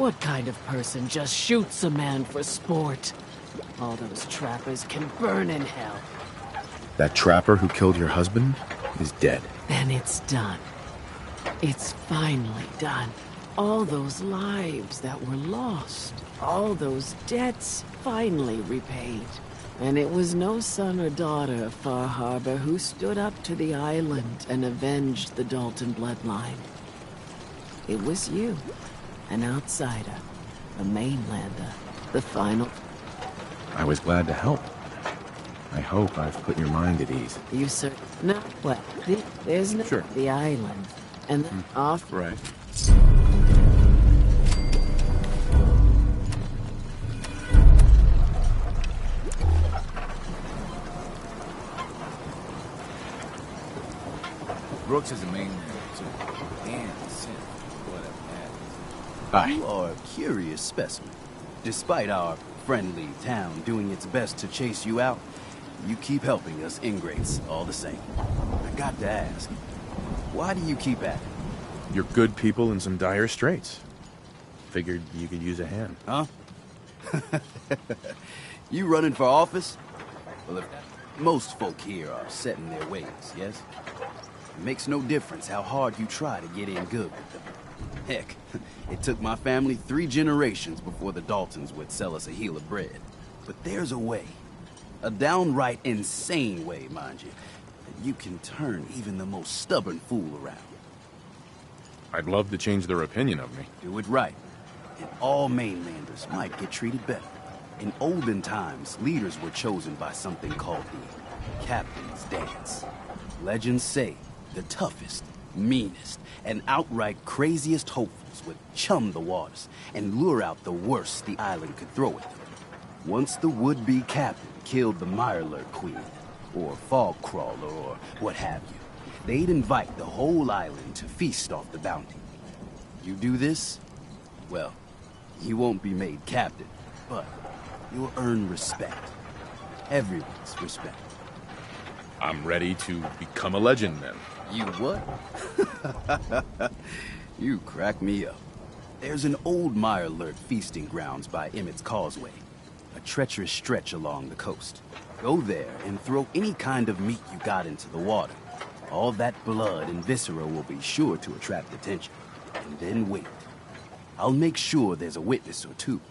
What kind of person just shoots a man for sport? All those trappers can burn in hell. That trapper who killed your husband is dead. Then it's done. It's finally done. All those lives that were lost, all those debts finally repaid. And it was no son or daughter of Far Harbor who stood up to the island and avenged the Dalton bloodline. It was you, an outsider, a mainlander, the final... I was glad to help. I hope I've put your mind at ease. You sir... No, well, there's no... Sure. The island. And then off... Right. Brooks is a main man, too. And Sin. What a Hi. You are a curious specimen. Despite our friendly town doing its best to chase you out, you keep helping us ingrates all the same. I got to ask, why do you keep at it? You're good people in some dire straits. Figured you could use a hand. Huh? You running for office? Well, if most folk here are set in their ways, yes? It makes no difference how hard you try to get in good with them. Heck, it took my family 3 generations before the Daltons would sell us a heel of bread. But there's a way. A downright insane way, mind you, that you can turn even the most stubborn fool around. I'd love to change their opinion of me. Do it right, and all mainlanders might get treated better. In olden times, leaders were chosen by something called the Captain's Dance. Legends say the toughest, meanest, and outright craziest hopefuls would chum the waters and lure out the worst the island could throw at them. Once the would-be captain killed the Mirelurk Queen, or Fog Crawler, or what have you, they'd invite the whole island to feast off the bounty. You do this, well, you won't be made captain, but you'll earn respect. Everyone's respect. I'm ready to become a legend then. You what? You crack me up. There's an old Mirelurk feasting grounds by Emmett's Causeway, a treacherous stretch along the coast. Go there and throw any kind of meat you got into the water. All that blood and viscera will be sure to attract attention. And then wait. I'll make sure there's a witness or two.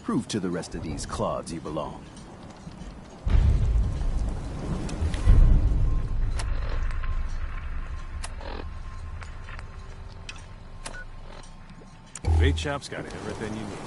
Prove to the rest of these clods you belong. Bait shop's got everything you need.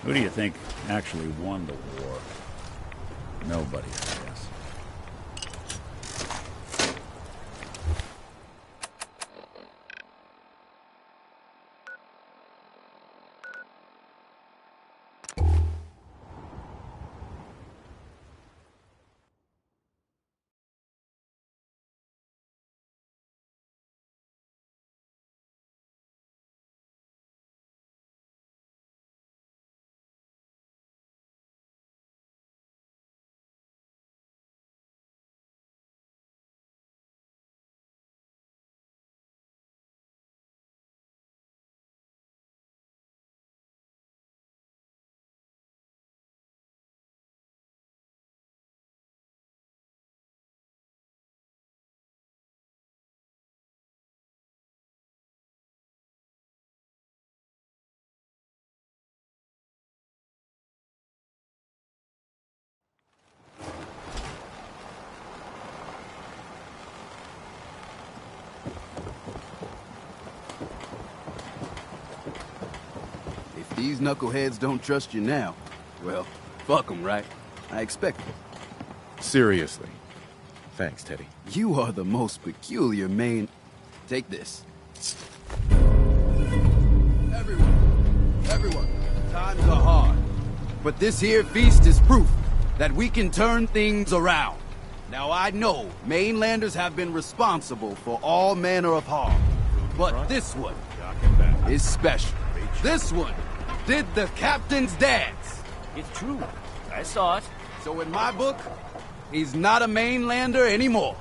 Who do you think actually won the war? Nobody, I guess. If these knuckleheads don't trust you now, well, fuck them, right? I expect it. Seriously. Thanks, Teddy. You are the most peculiar main... Take this. Everyone, times are hard. But this here feast is proof that we can turn things around. Now I know mainlanders have been responsible for all manner of harm. But this one is special. This one did the captain's dance. It's true. I saw it. So in my book, he's not a mainlander anymore.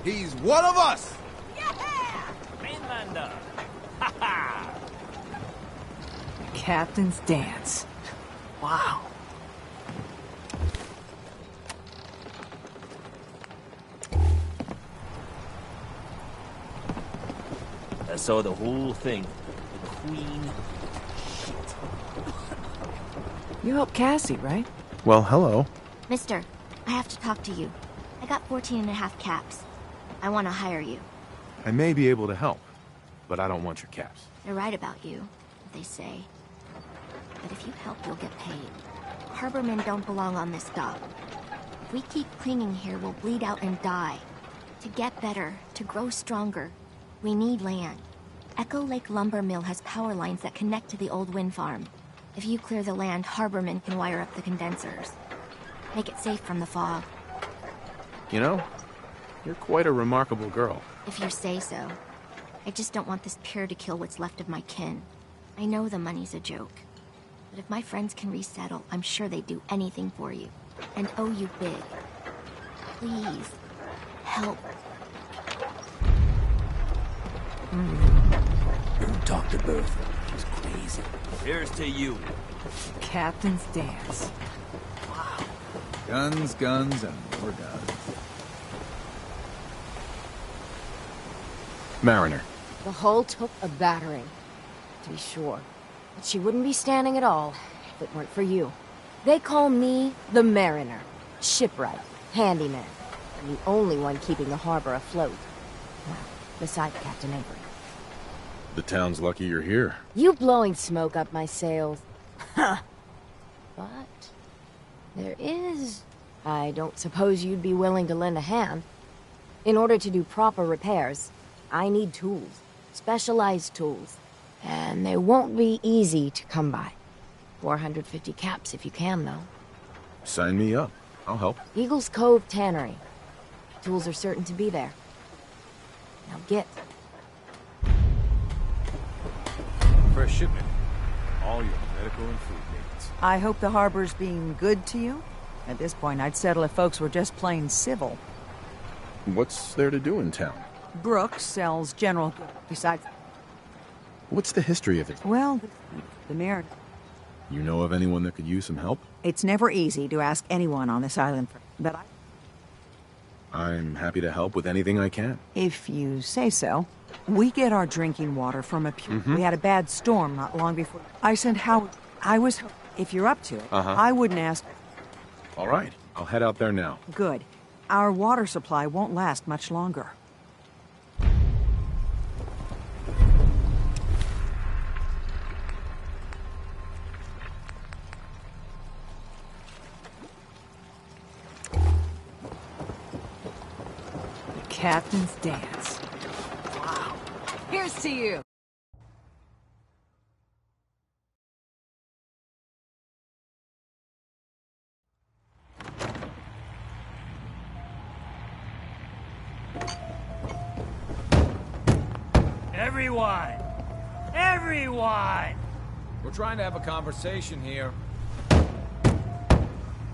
He's one of us. Mainlander. Ha ha! Captain's dance. Wow. I saw the whole thing. The Queen. Shit. You helped Cassie, right? Well, hello. Mister, I have to talk to you. I got 14 and a half caps. I want to hire you. I may be able to help, but I don't want your caps. They're right about you, they say. But if you help, you'll get paid. Harbormen don't belong on this dock. If we keep clinging here, we'll bleed out and die. To get better, to grow stronger, we need land. Echo Lake Lumber Mill has power lines that connect to the old wind farm. If you clear the land, Harbormen can wire up the condensers. Make it safe from the fog. You know, you're quite a remarkable girl. If you say so. I just don't want this pier to kill what's left of my kin. I know the money's a joke. But if my friends can resettle, I'm sure they'd do anything for you. And owe you big. Please. Help. Don't talk to Bertha. She's crazy. Here's to you. Captain's dance. Guns, guns, and more guns. Mariner. The hull took a battering, to be sure. But she wouldn't be standing at all if it weren't for you. They call me the Mariner. Shipwright, handyman, and the only one keeping the harbor afloat. Well, besides Captain Avery. The town's lucky you're here. You blowing smoke up my sails. Huh. But there is... I don't suppose you'd be willing to lend a hand. In order to do proper repairs, I need tools. Specialized tools. And they won't be easy to come by. 450 caps if you can, though. Sign me up. I'll help. Eagle's Cove Tannery. Tools are certain to be there. Now get. For a shipment, all your medical and food needs. I hope the harbor's being good to you. At this point, I'd settle if folks were just plain civil. What's there to do in town? Brooks sells general goods. Besides... What's the history of it? Well, the mayor... You know of anyone that could use some help? It's never easy to ask anyone on this island for... But I'm happy to help with anything I can. If you say so. We get our drinking water from a pure... We had a bad storm not long before... I sent Howard... I was... If you're up to it, I wouldn't ask... All right. I'll head out there now. Good. Our water supply won't last much longer. captain's dance. Wow. Here's to you. Everyone! Everyone! We're trying to have a conversation here.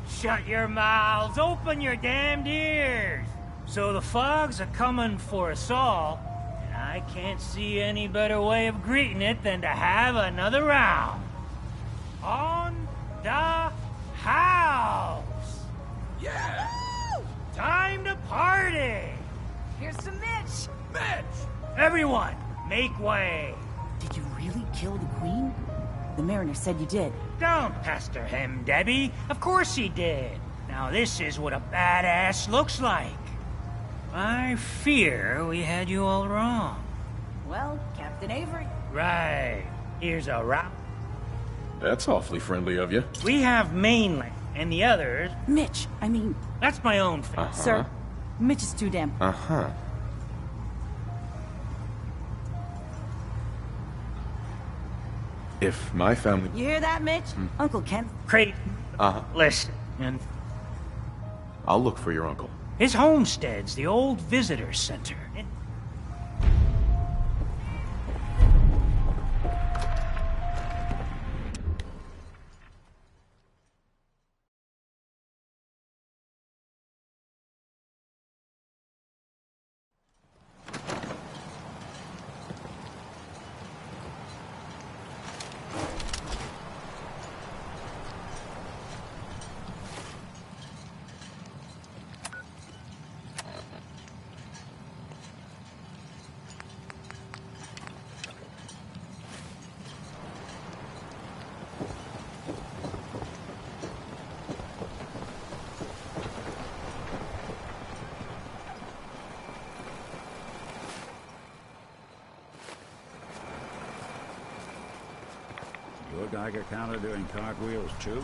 Shut your mouths, open your damned ears! So the fogs are coming for us all, and I can't see any better way of greeting it than to have another round. On the house! Yeah! Time to party! Here's to Mitch! Mitch! Everyone, make way! Did you really kill the queen? The mariner said you did. Don't pester him, Debbie. Of course he did. Now this is what a badass looks like. I fear we had you all wrong. Well, Captain Avery. Right. Here's a route. That's awfully friendly of you. We have mainland, and the others... Mitch, I mean... That's my own thing. Sir, Mitch is too damn... Uh-huh. If my family... You hear that, Mitch? Uncle Ken. Crate. Uh-huh. Listen, and I'll look for your uncle. his homestead's the old visitor center. Your Geiger counter doing cartwheels too?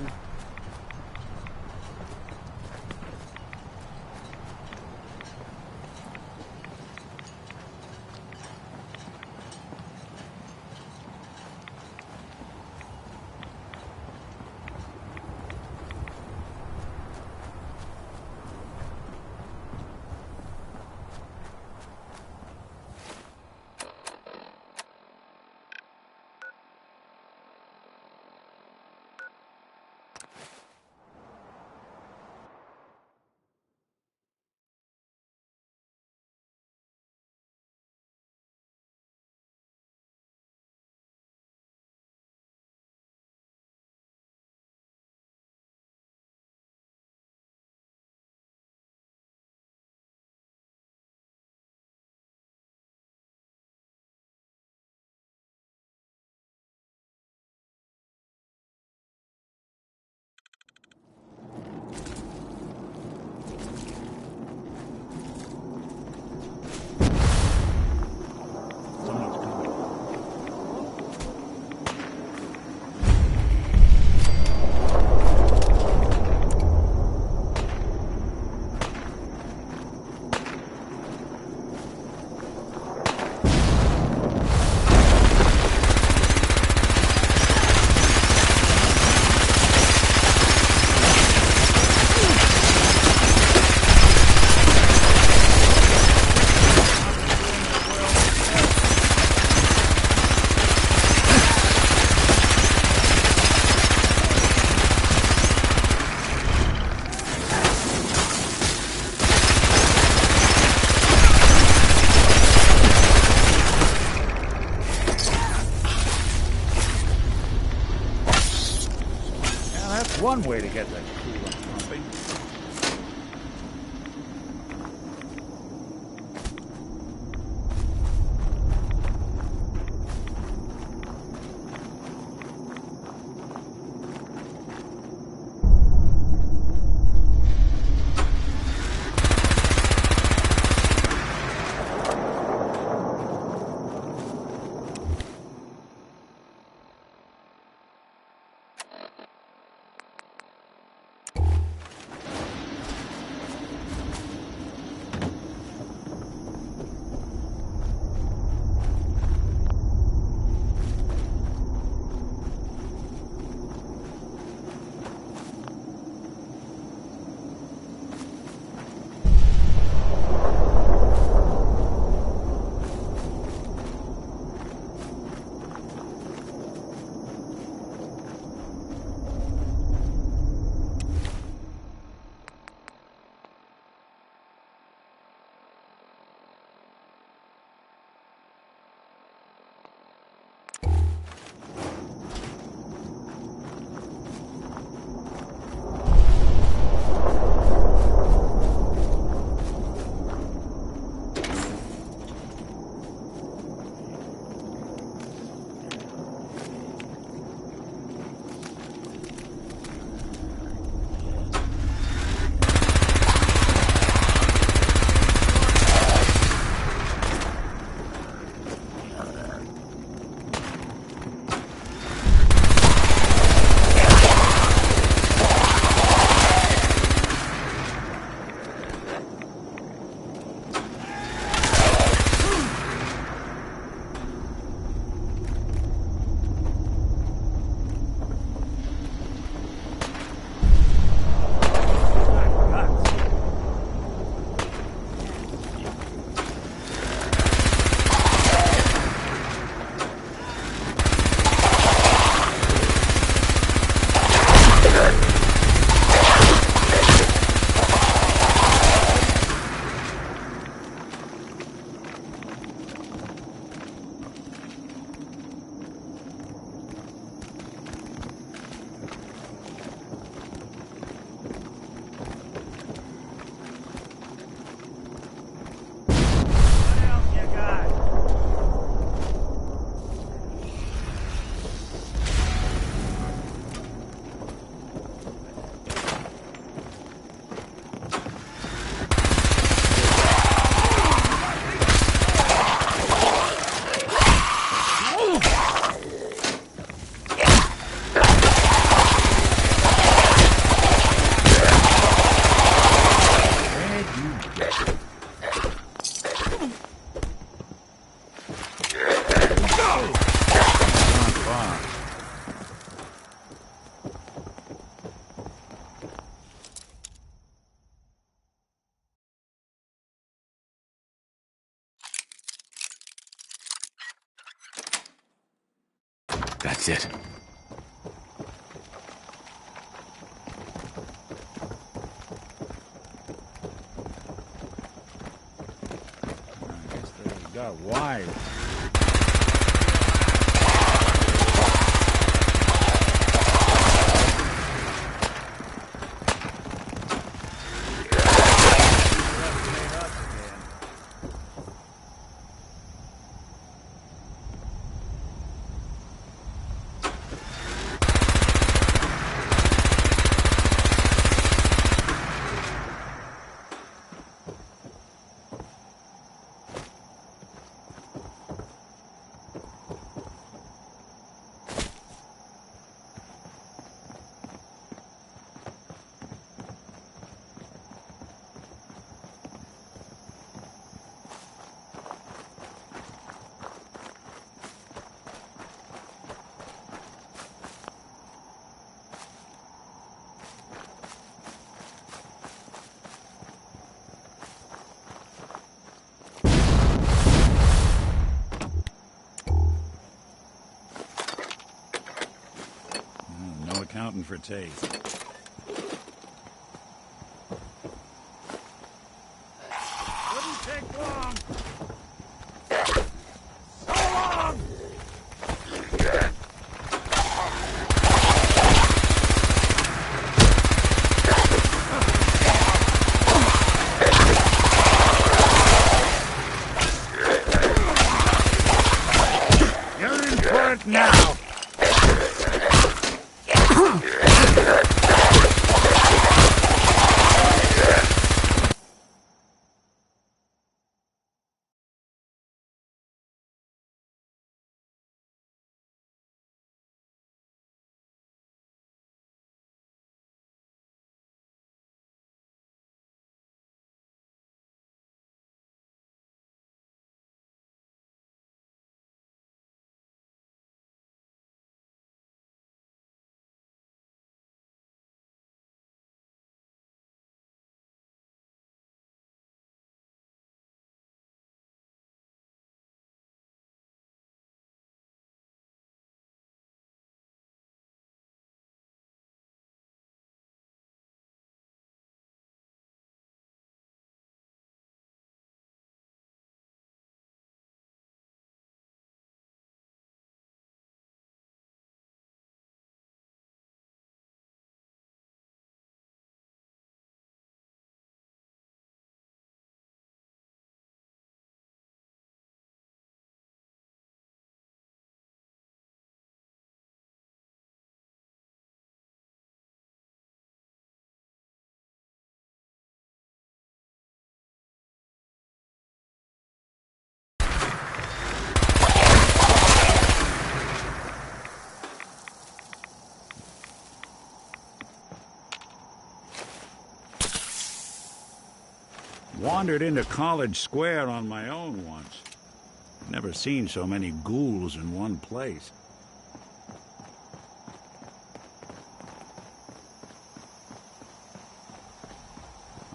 One way to get that coolant pumping. That's it. I guess they got wide. No accounting for taste. Wouldn't take long. So long! You're in for it now! Wandered into College Square on my own once. Never seen so many ghouls in one place.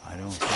I don't think...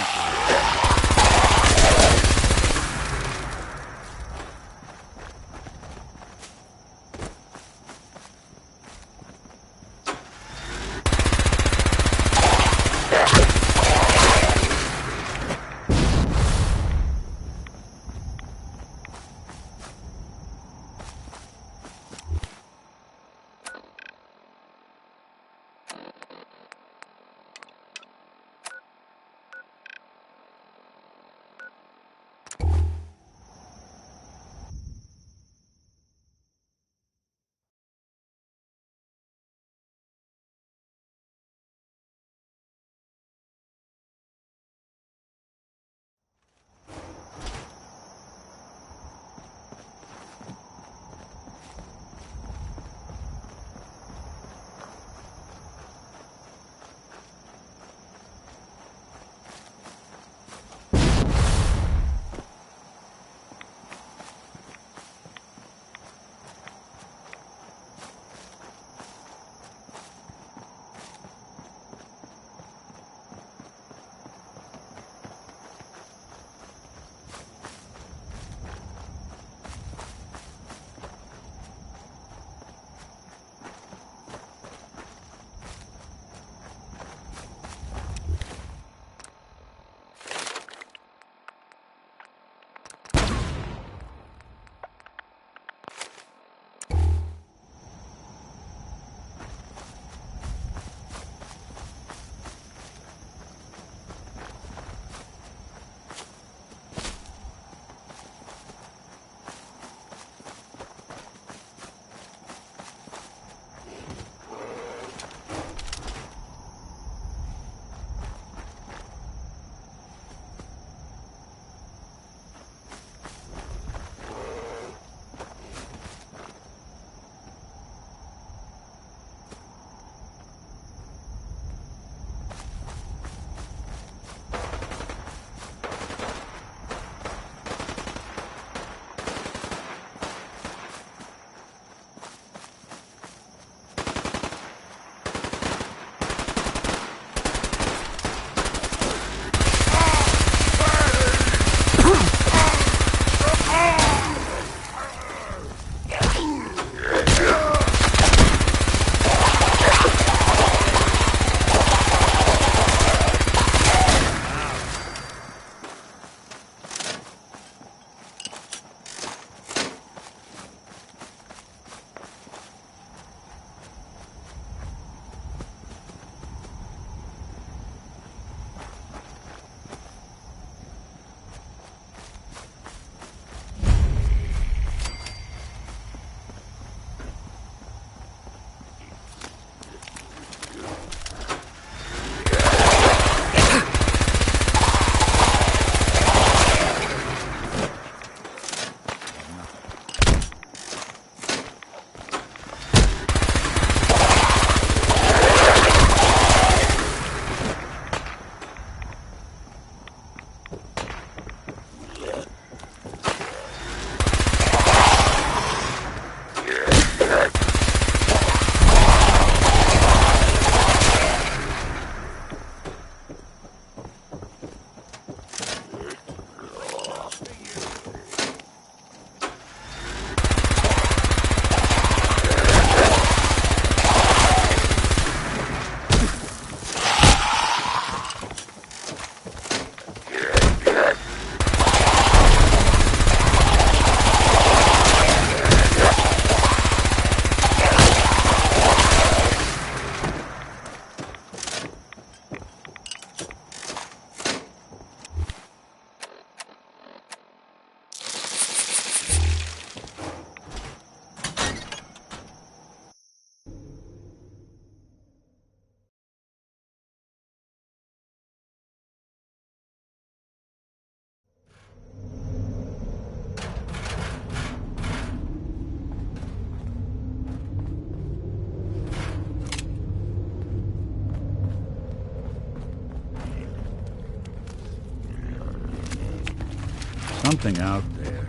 something out there.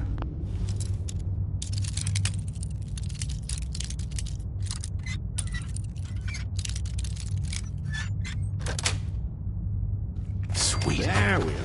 Sweet. There we are.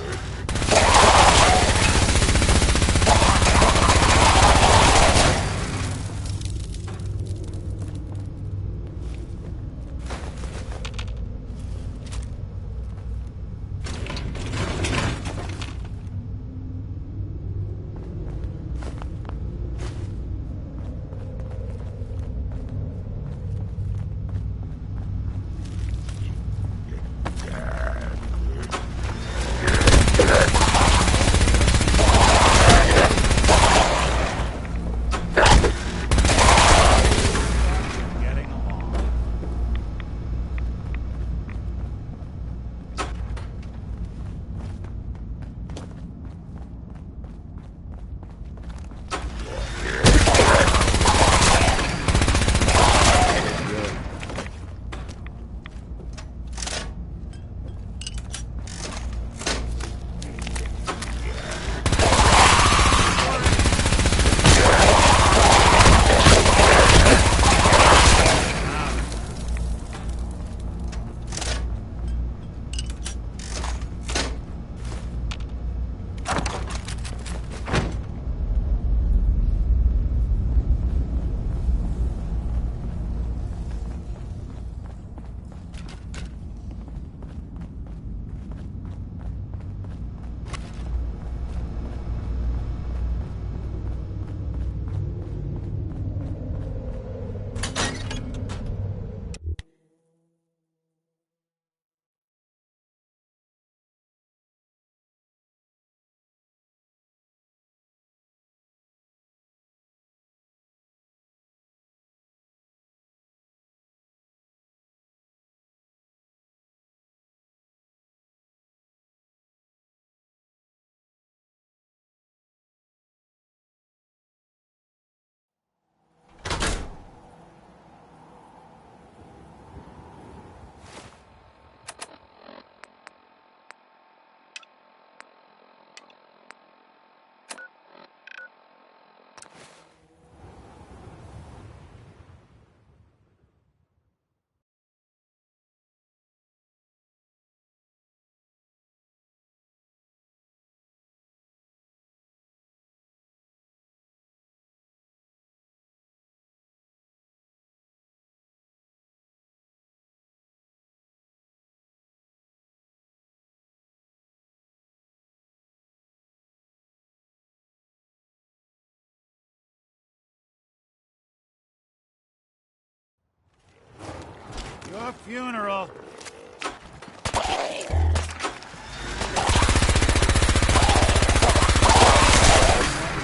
Your funeral.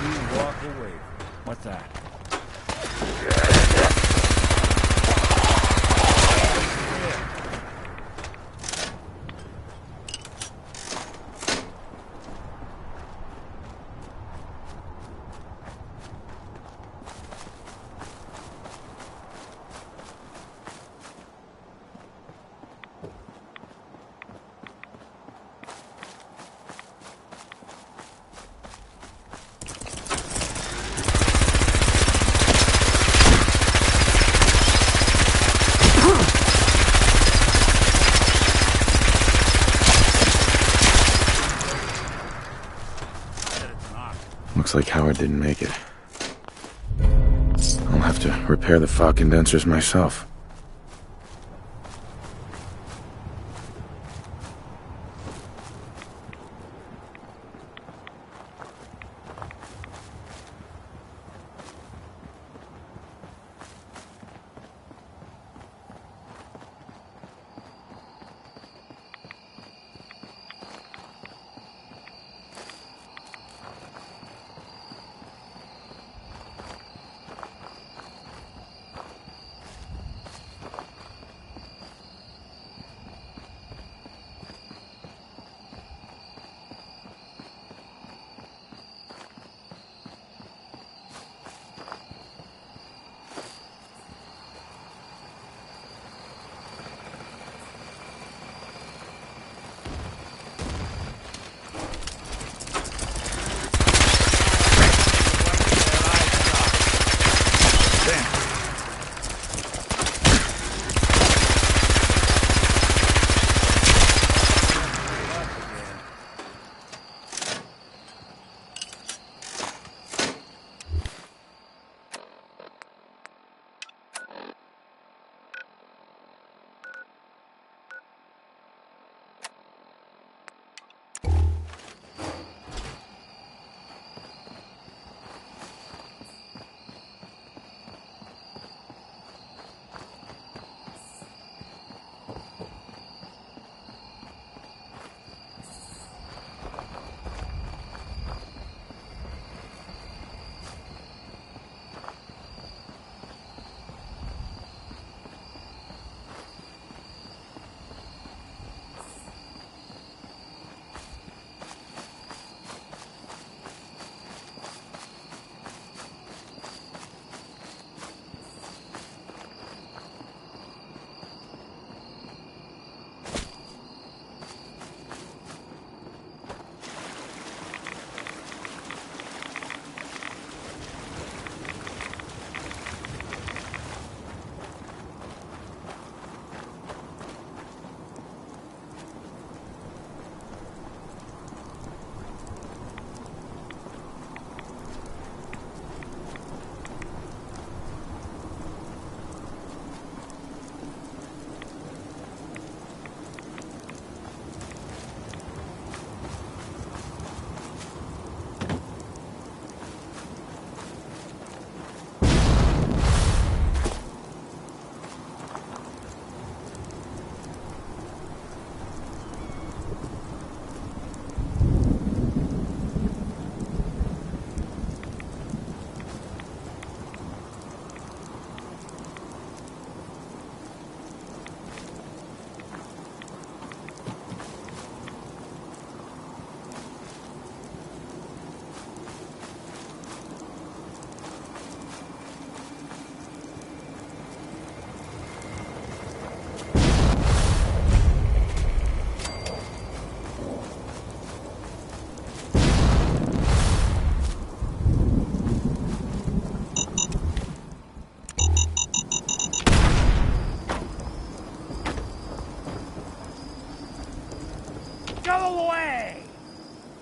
You walk away. What's that? Looks like Howard didn't make it. I'll have to repair the fog condensers myself.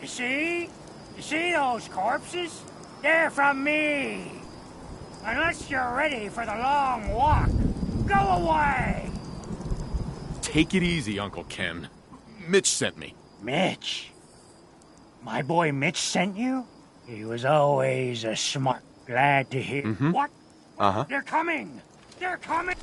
You see? You see those corpses? They're from me. Unless you're ready for the long walk, go away! Take it easy, Uncle Ken. Mitch sent me. Mitch? My boy Mitch sent you? He was always a smart. Glad to hear. Mm-hmm. What? Uh-huh. They're coming! They're coming!